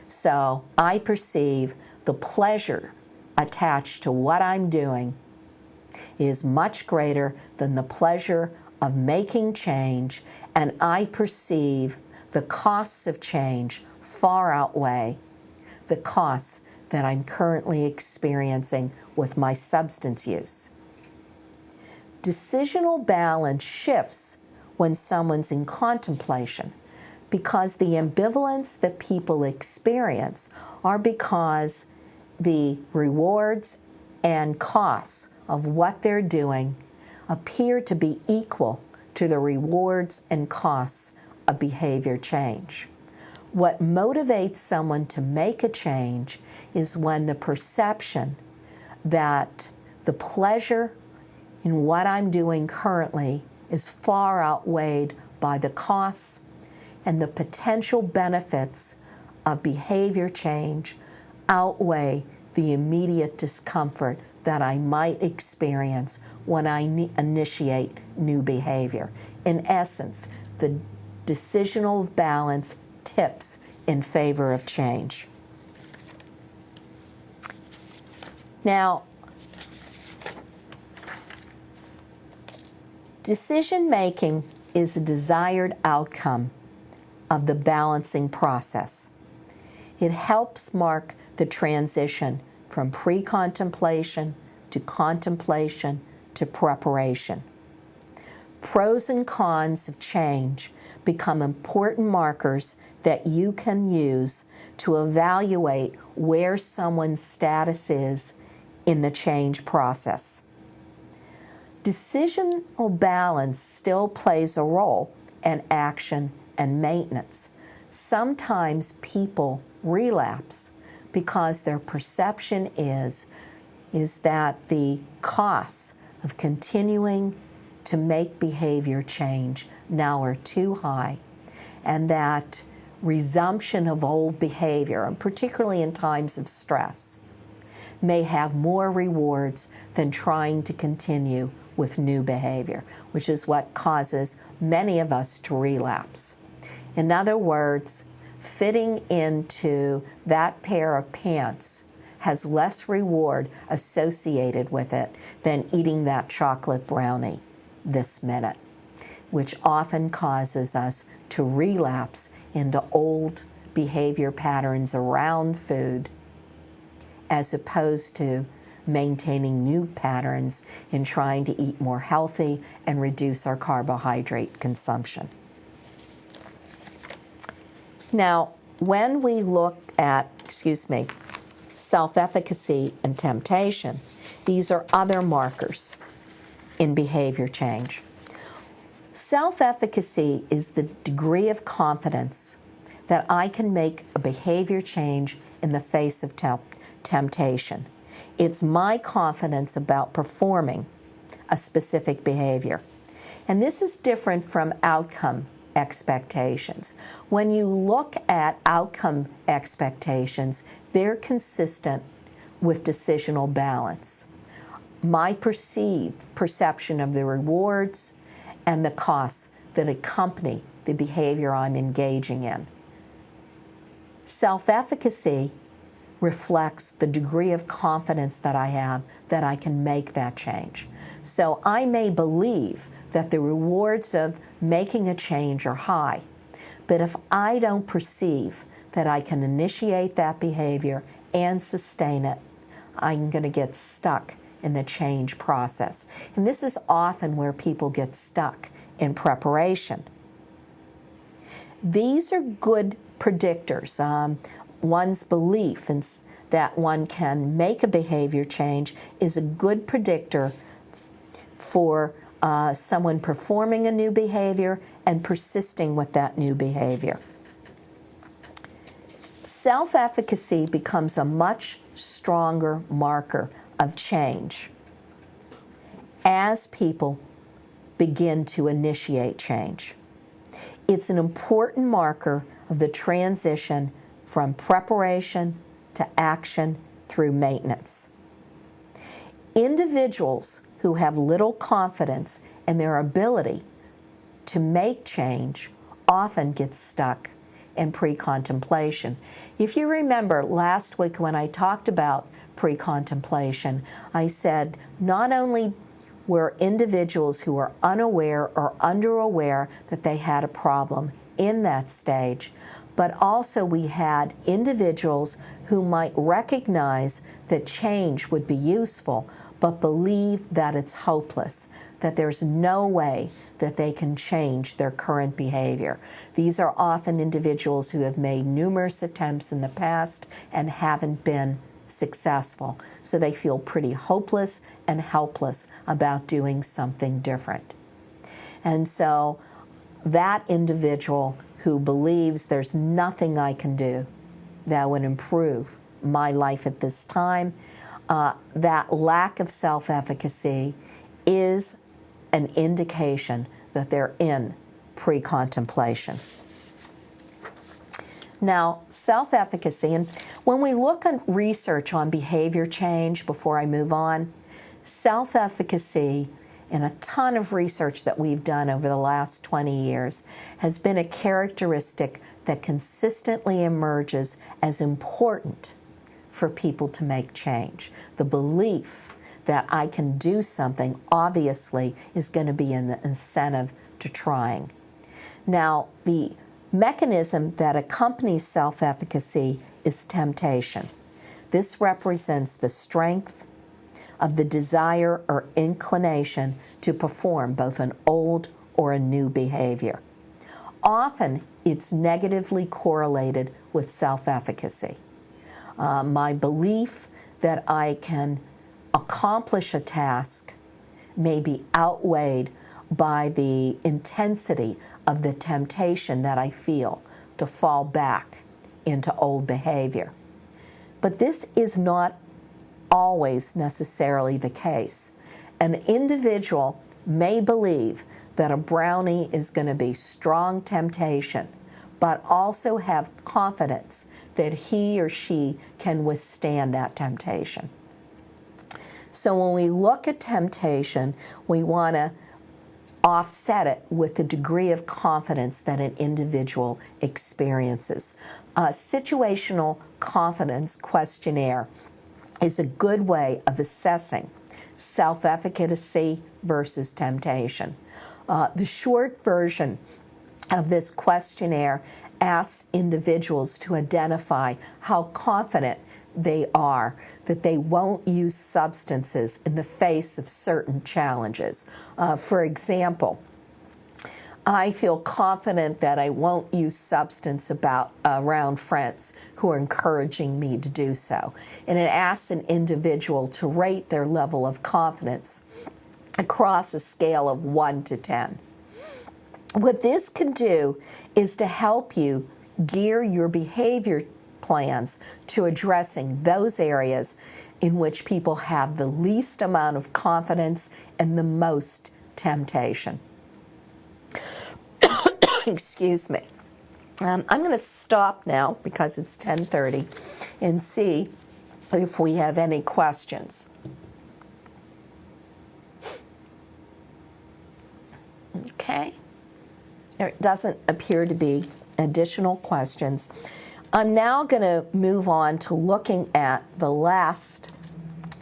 So I perceive the pleasure attached to what I'm doing is much greater than the pleasure of making change, and I perceive the costs of change far outweigh the costs that I'm currently experiencing with my substance use. Decisional balance shifts when someone's in contemplation, because the ambivalence that people experience are because the rewards and costs of what they're doing appear to be equal to the rewards and costs of behavior change. What motivates someone to make a change is when the perception that the pleasure in what I'm doing currently is far outweighed by the costs, and the potential benefits of behavior change outweigh the immediate discomfort that I might experience when I initiate new behavior. In essence, the decisional balance tips in favor of change. Now, decision-making is a desired outcome of the balancing process. It helps mark the transition from pre-contemplation to contemplation to preparation. Pros and cons of change become important markers that you can use to evaluate where someone's status is in the change process. Decisional balance still plays a role in action and maintenance. Sometimes people relapse because their perception is that the costs of continuing to make behavior change now are too high, and that resumption of old behavior, and particularly in times of stress, may have more rewards than trying to continue with new behavior, which is what causes many of us to relapse. In other words, fitting into that pair of pants has less reward associated with it than eating that chocolate brownie this minute, which often causes us to relapse into old behavior patterns around food as opposed to maintaining new patterns in trying to eat more healthy and reduce our carbohydrate consumption. Now, when we look at, self-efficacy and temptation, these are other markers in behavior change. Self-efficacy is the degree of confidence that I can make a behavior change in the face of temptation. It's my confidence about performing a specific behavior. And this is different from outcome expectations. When you look at outcome expectations, they're consistent with decisional balance. My perception of the rewards and the costs that accompany the behavior I'm engaging in. Self-efficacy reflects the degree of confidence that I have that I can make that change. So I may believe that the rewards of making a change are high, but if I don't perceive that I can initiate that behavior and sustain it, I'm going to get stuck in the change process. And this is often where people get stuck in preparation. These are good predictors. One's belief that one can make a behavior change is a good predictor for someone performing a new behavior and persisting with that new behavior. Self-efficacy becomes a much stronger marker of change as people begin to initiate change. It's an important marker of the transition from preparation to action through maintenance. Individuals who have little confidence in their ability to make change often get stuck in pre-contemplation. If you remember last week when I talked about pre-contemplation, I said not only were individuals who were unaware or underaware that they had a problem in that stage, but also we had individuals who might recognize that change would be useful, but believe that it's hopeless, that there's no way that they can change their current behavior. These are often individuals who have made numerous attempts in the past and haven't been successful. So they feel pretty hopeless and helpless about doing something different. And so that individual who believes there's nothing I can do that would improve my life at this time, that lack of self-efficacy is an indication that they're in pre-contemplation. Now, self-efficacy, and when we look at research on behavior change, before I move on, self-efficacy in a ton of research that we've done over the last 20 years has been a characteristic that consistently emerges as important for people to make change. The belief that I can do something obviously is going to be an incentive to trying. Now, the mechanism that accompanies self-efficacy is temptation. This represents the strength of the desire or inclination to perform both an old or a new behavior. Often, it's negatively correlated with self-efficacy. My belief that I can accomplish a task may be outweighed by the intensity of the temptation that I feel to fall back into old behavior. But this is not always necessarily the case. An individual may believe that a brownie is going to be strong temptation, but also have confidence that he or she can withstand that temptation. So when we look at temptation, we want to offset it with the degree of confidence that an individual experiences. A situational confidence questionnaire is a good way of assessing self-efficacy versus temptation. The short version of this questionnaire asks individuals to identify how confident they are that they won't use substances in the face of certain challenges. For example, I feel confident that I won't use substance around friends who are encouraging me to do so. And it asks an individual to rate their level of confidence across a scale of 1 to 10. What this can do is to help you gear your behavior plans to addressing those areas in which people have the least amount of confidence and the most temptation. Excuse me. I'm going to stop now because it's 10:30 and see if we have any questions. Okay. There doesn't appear to be additional questions. I'm now going to move on to looking at the last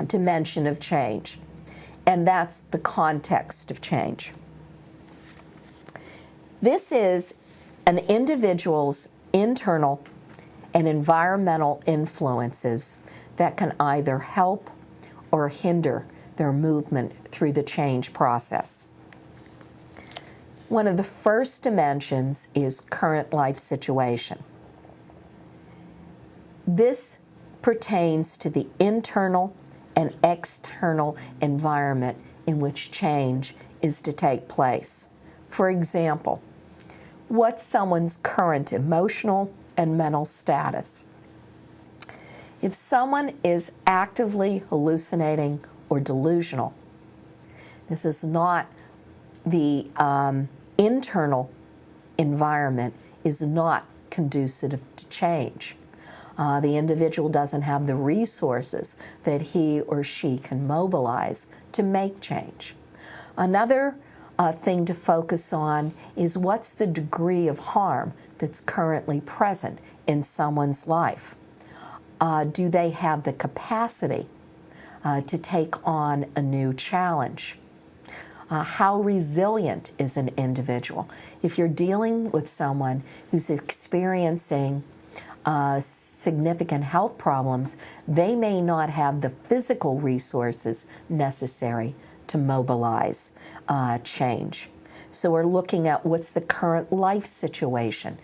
dimension of change, and that's the context of change. This is an individual's internal and environmental influences that can either help or hinder their movement through the change process. One of the first dimensions is current life situation. This pertains to the internal and external environment in which change is to take place. For example, what's someone's current emotional and mental status? If someone is actively hallucinating or delusional, this is not the internal environment is not conducive to change. The individual doesn't have the resources that he or she can mobilize to make change. Another thing to focus on is what's the degree of harm that's currently present in someone's life. Do they have the capacity to take on a new challenge? How resilient is an individual? If you're dealing with someone who's experiencing significant health problems, they may not have the physical resources necessary to mobilize change. So we're looking at what's the current life situation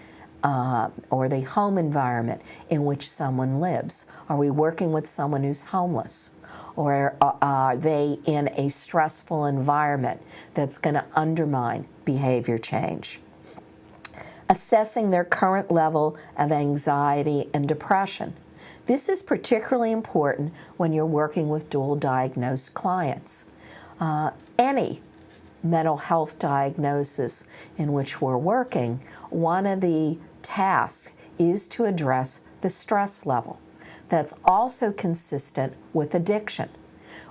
or the home environment in which someone lives. Are we working with someone who's homeless? Or are they in a stressful environment that's going to undermine behavior change? Assessing their current level of anxiety and depression. This is particularly important when you're working with dual diagnosed clients. Any mental health diagnosis in which we're working, one of the tasks is to address the stress level. That's also consistent with addiction.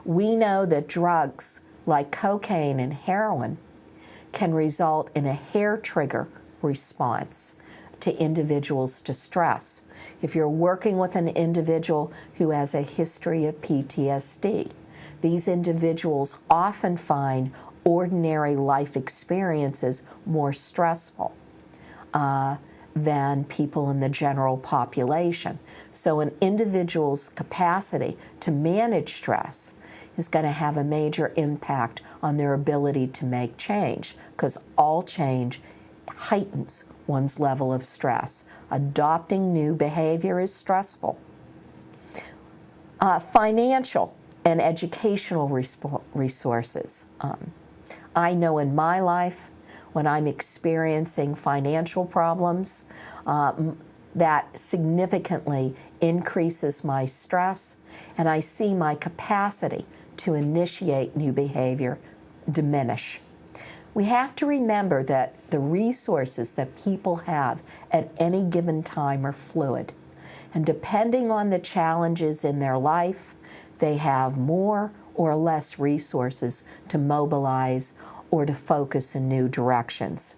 We know that drugs like cocaine and heroin can result in a hair trigger response to individuals' distress. If you're working with an individual who has a history of PTSD, these individuals often find ordinary life experiences more stressful than people in the general population. So an individual's capacity to manage stress is going to have a major impact on their ability to make change, because all change heightens one's level of stress. Adopting new behavior is stressful. Financial and educational resources. I know in my life, when I'm experiencing financial problems, that significantly increases my stress, and I see my capacity to initiate new behavior diminish. We have to remember that the resources that people have at any given time are fluid, and depending on the challenges in their life, they have more or less resources to mobilize or to focus in new directions.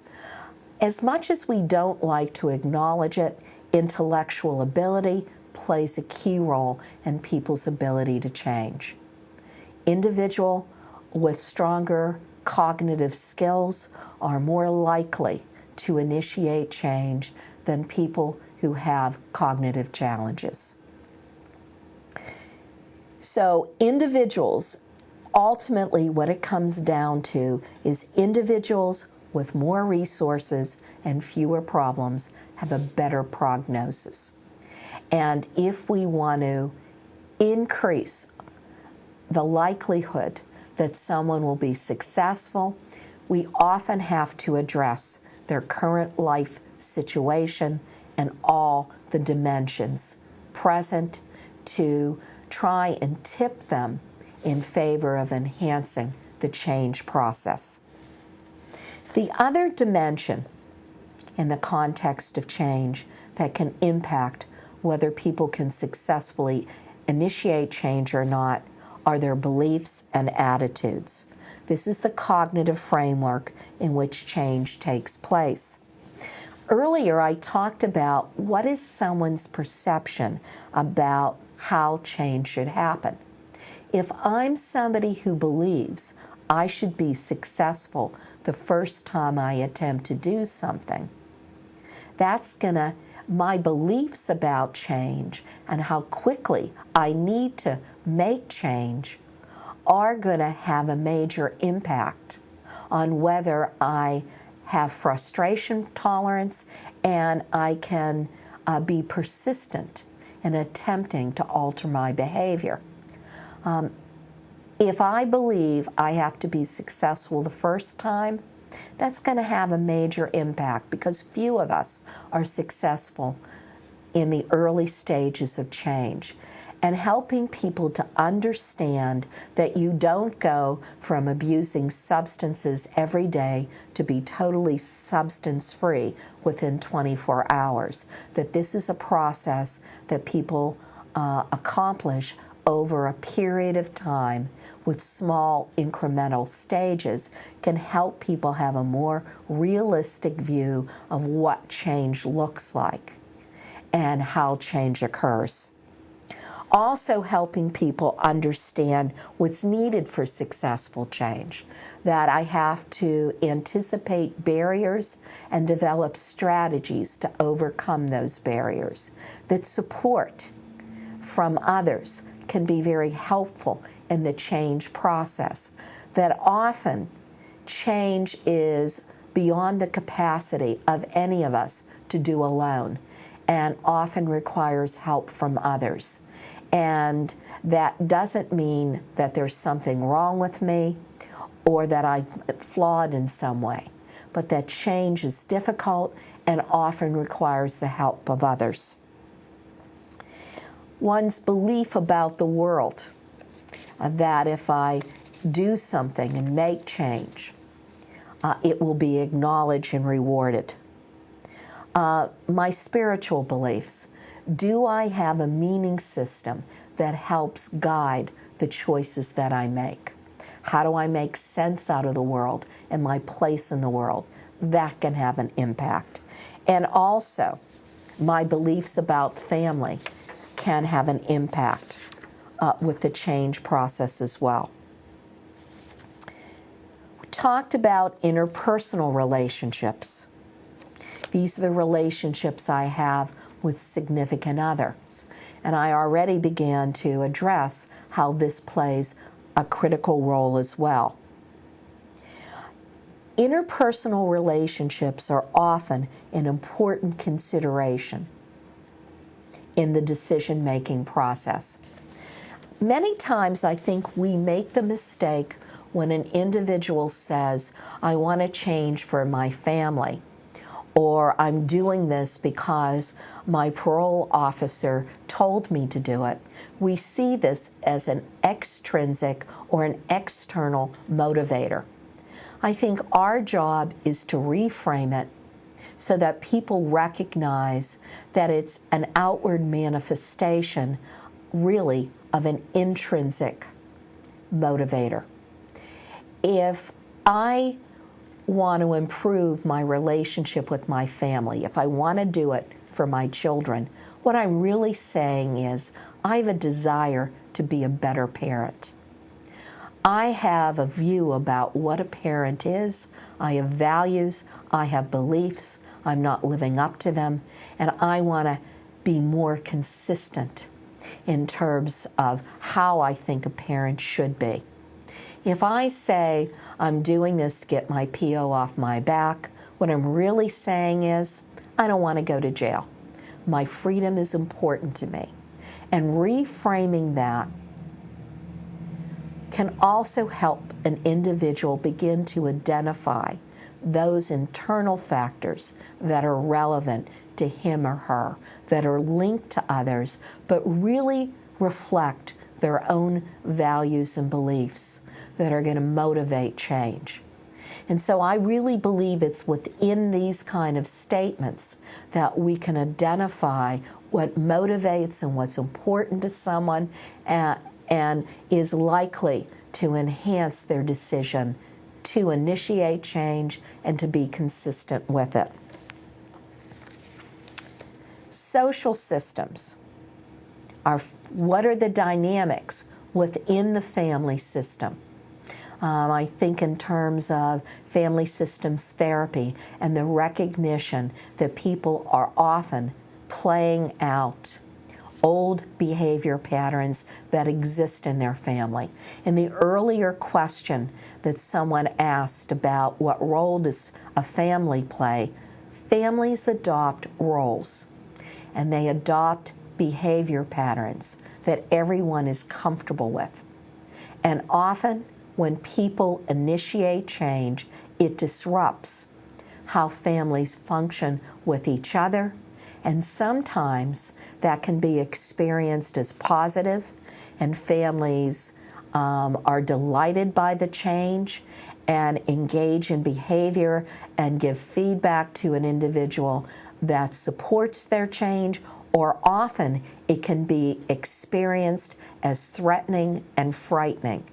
As much as we don't like to acknowledge it, intellectual ability plays a key role in people's ability to change. Individuals with stronger cognitive skills are more likely to initiate change than people who have cognitive challenges. So individuals, ultimately what it comes down to is individuals with more resources and fewer problems have a better prognosis. And if we want to increase the likelihood that someone will be successful, we often have to address their current life situation and all the dimensions present to try and tip them in favor of enhancing the change process. The other dimension in the context of change that can impact whether people can successfully initiate change or not are their beliefs and attitudes. This is the cognitive framework in which change takes place. Earlier, I talked about what is someone's perception about how change should happen. If I'm somebody who believes I should be successful the first time I attempt to do something, my beliefs about change and how quickly I need to make change are going to have a major impact on whether I have frustration tolerance and I can be persistent in attempting to alter my behavior. If I believe I have to be successful the first time, that's going to have a major impact because few of us are successful in the early stages of change. And helping people to understand that you don't go from abusing substances every day to be totally substance-free within 24 hours, that this is a process that people accomplish over a period of time with small incremental stages, can help people have a more realistic view of what change looks like and how change occurs. Also helping people understand what's needed for successful change, that I have to anticipate barriers and develop strategies to overcome those barriers, that support from others can be very helpful in the change process, that often change is beyond the capacity of any of us to do alone and often requires help from others. And that doesn't mean that there's something wrong with me or that I'm flawed in some way, but that change is difficult and often requires the help of others. One's belief about the world, that if I do something and make change, it will be acknowledged and rewarded. My spiritual beliefs. Do I have a meaning system that helps guide the choices that I make? How do I make sense out of the world and my place in the world? That can have an impact. And also, my beliefs about family can have an impact with the change process as well. We talked about interpersonal relationships. These are the relationships I have with significant others. And I already began to address how this plays a critical role as well. Interpersonal relationships are often an important consideration in the decision-making process. Many times I think we make the mistake when an individual says, I want to change for my family, or I'm doing this because my parole officer told me to do it. We see this as an extrinsic or an external motivator. I think our job is to reframe it so that people recognize that it's an outward manifestation really of an intrinsic motivator. If I want to improve my relationship with my family, if I want to do it for my children, what I'm really saying is I have a desire to be a better parent. I have a view about what a parent is. I have values, I have beliefs, I'm not living up to them, and I want to be more consistent in terms of how I think a parent should be. If I say I'm doing this to get my PO off my back, what I'm really saying is I don't want to go to jail. My freedom is important to me. And reframing that can also help an individual begin to identify those internal factors that are relevant to him or her, that are linked to others, but really reflect their own values and beliefs that are going to motivate change. And so I really believe it's within these kind of statements that we can identify what motivates and what's important to someone and is likely to enhance their decision to initiate change and to be consistent with it. Social systems are what are the dynamics within the family system. I think in terms of family systems therapy and the recognition that people are often playing out old behavior patterns that exist in their family. In the earlier question that someone asked about what role does a family play, families adopt roles, and they adopt behavior patterns that everyone is comfortable with. And often, when people initiate change, it disrupts how families function with each other, and sometimes that can be experienced as positive, and families are delighted by the change and engage in behavior and give feedback to an individual that supports their change, or often it can be experienced as threatening and frightening.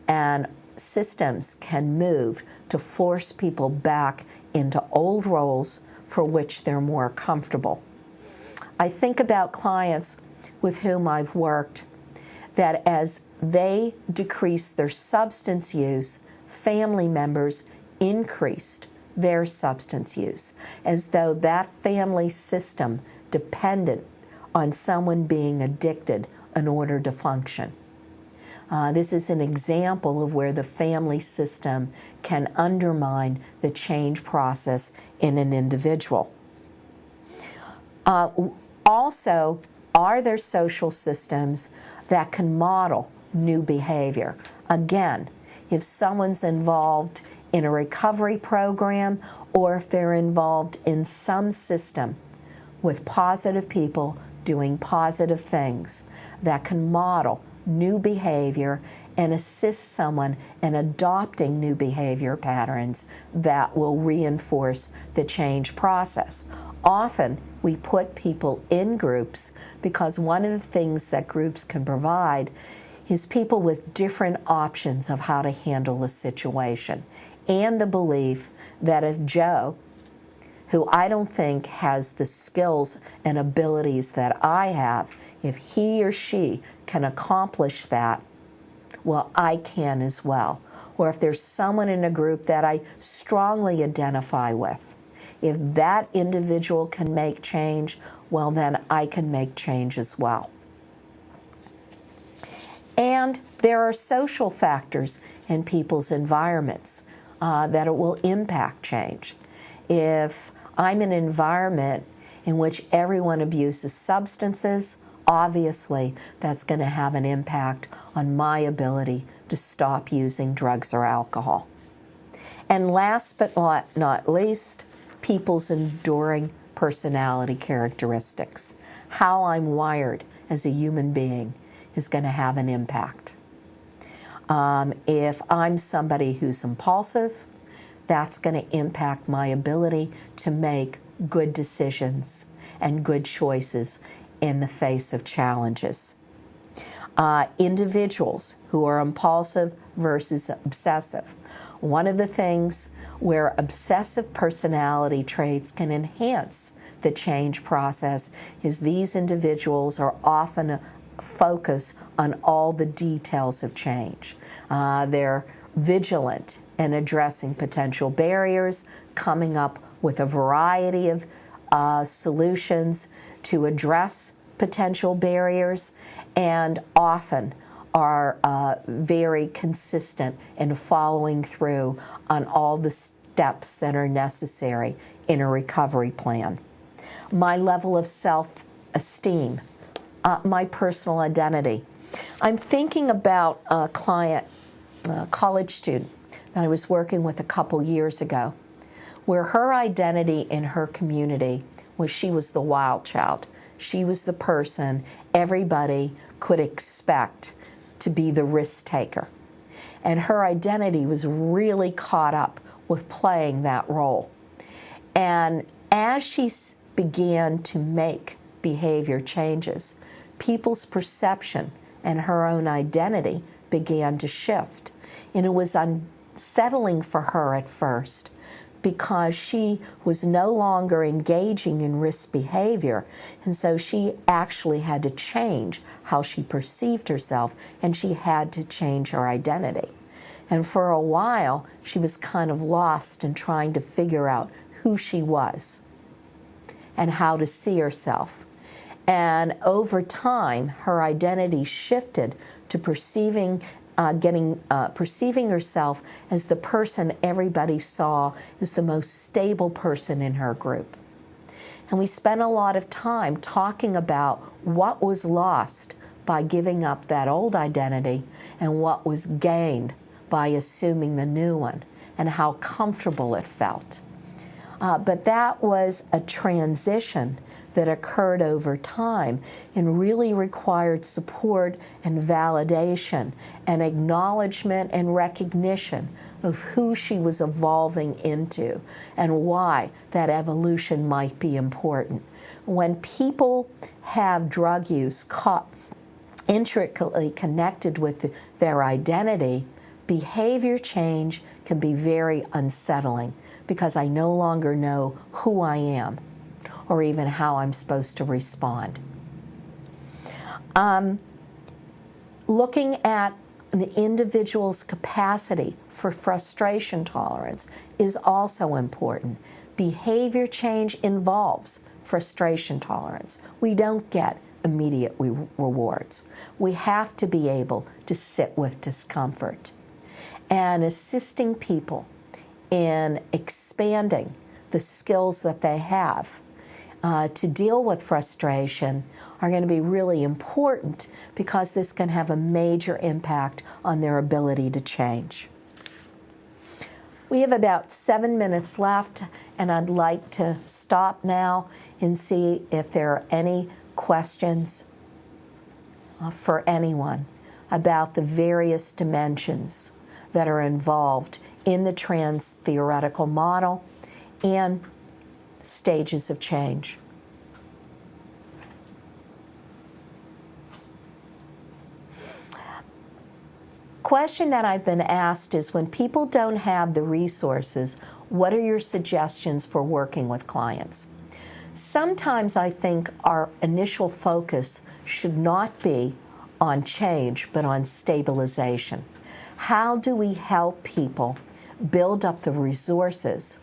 And systems can move to force people back into old roles for which they're more comfortable. I think about clients with whom I've worked that as they decreased their substance use, family members increased their substance use, as though that family system depended on someone being addicted in order to function. This is an example of where the family system can undermine the change process in an individual. Also, are there social systems that can model new behavior? Again, if someone's involved in a recovery program or if they're involved in some system with positive people doing positive things that can model new behavior and assist someone in adopting new behavior patterns that will reinforce the change process. Often we put people in groups because one of the things that groups can provide is people with different options of how to handle a situation, and the belief that if Joe, who I don't think has the skills and abilities that I have, if he or she can accomplish that, well, I can as well. Or if there's someone in a group that I strongly identify with, if that individual can make change, well, then I can make change as well. And there are social factors in people's environments that it will impact change. If I'm in an environment in which everyone abuses substances, obviously that's going to have an impact on my ability to stop using drugs or alcohol. And last but not least, people's enduring personality characteristics. How I'm wired as a human being is going to have an impact. If I'm somebody who's impulsive, that's going to impact my ability to make good decisions and good choices in the face of challenges. Individuals who are impulsive versus obsessive. One of the things where obsessive personality traits can enhance the change process is these individuals are often focused on all the details of change. They're vigilant in addressing potential barriers, coming up with a variety of solutions to address potential barriers, and often are very consistent in following through on all the steps that are necessary in a recovery plan. My level of self-esteem, my personal identity. I'm thinking about a client, a college student that I was working with a couple years ago, where her identity in her community was she was the wild child. She was the person everybody could expect to be the risk taker. And her identity was really caught up with playing that role. And as she began to make behavior changes, people's perception and her own identity began to shift. And it was unsettling for her at first, because she was no longer engaging in risk behavior, and so she actually had to change how she perceived herself, and she had to change her identity. And for a while, she was kind of lost in trying to figure out who she was and how to see herself. And over time, her identity shifted to perceiving herself as the person everybody saw as the most stable person in her group. And we spent a lot of time talking about what was lost by giving up that old identity and what was gained by assuming the new one, and how comfortable it felt. But that was a transition that occurred over time and really required support and validation and acknowledgement and recognition of who she was evolving into and why that evolution might be important. When people have drug use intricately connected with their identity, behavior change can be very unsettling, because I no longer know who I am or even how I'm supposed to respond. Looking at an individual's capacity for frustration tolerance is also important. Behavior change involves frustration tolerance. We don't get immediate rewards. We have to be able to sit with discomfort. And assisting people in expanding the skills that they have to deal with frustration are going to be really important, because this can have a major impact on their ability to change. We have about 7 minutes left, and I'd like to stop now and see if there are any questions for anyone about the various dimensions that are involved in the trans-theoretical model and stages of change. Question that I've been asked is, when people don't have the resources, what are your suggestions for working with clients? Sometimes I think our initial focus should not be on change, but on stabilization. How do we help people build up the resources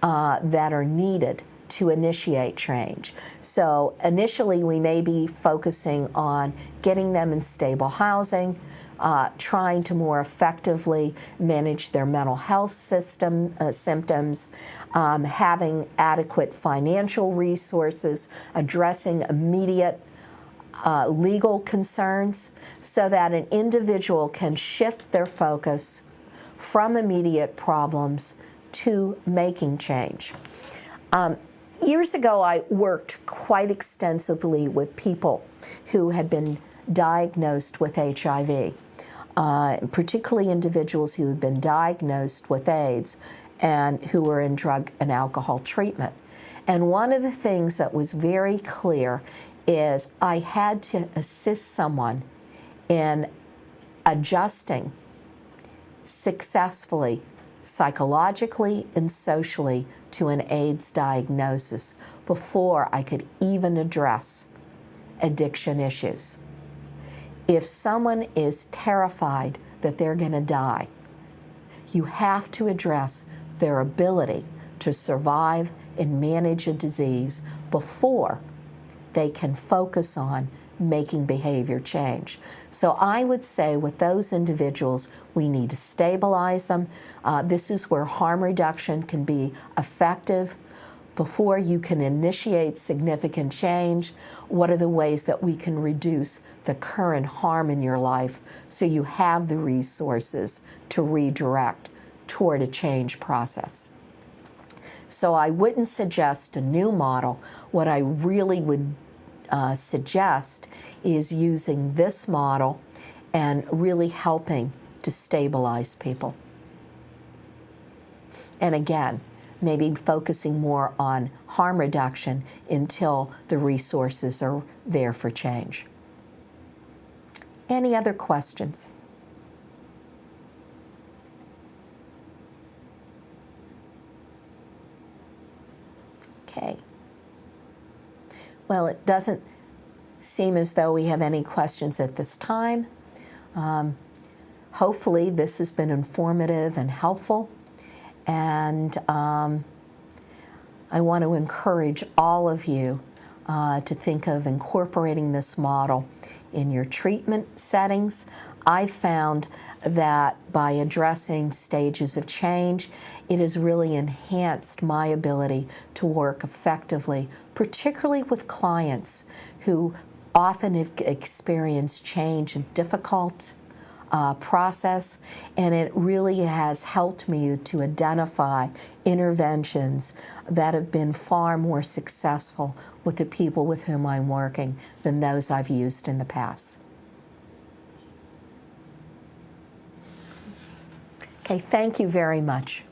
that are needed to initiate change? So initially we may be focusing on getting them in stable housing, trying to more effectively manage their mental health symptoms, having adequate financial resources, addressing immediate legal concerns, so that an individual can shift their focus from immediate problems to making change. Years ago, I worked quite extensively with people who had been diagnosed with HIV, particularly individuals who had been diagnosed with AIDS and who were in drug and alcohol treatment. And one of the things that was very clear is I had to assist someone in adjusting successfully, psychologically and socially, to an AIDS diagnosis before I could even address addiction issues. If someone is terrified that they're going to die, you have to address their ability to survive and manage a disease before they can focus on making behavior change. So I would say with those individuals, we need to stabilize them. This is where harm reduction can be effective. Before you can initiate significant change, what are the ways that we can reduce the current harm in your life so you have the resources to redirect toward a change process? So I wouldn't suggest a new model. What I really would suggest is using this model and really helping to stabilize people. And again, maybe focusing more on harm reduction until the resources are there for change. Any other questions? Okay. Well, it doesn't seem as though we have any questions at this time. Hopefully this has been informative and helpful. And I want to encourage all of you to think of incorporating this model in your treatment settings. I found that by addressing stages of change, it has really enhanced my ability to work effectively, particularly with clients who often have experienced change in difficult process, and it really has helped me to identify interventions that have been far more successful with the people with whom I'm working than those I've used in the past. Okay, thank you very much.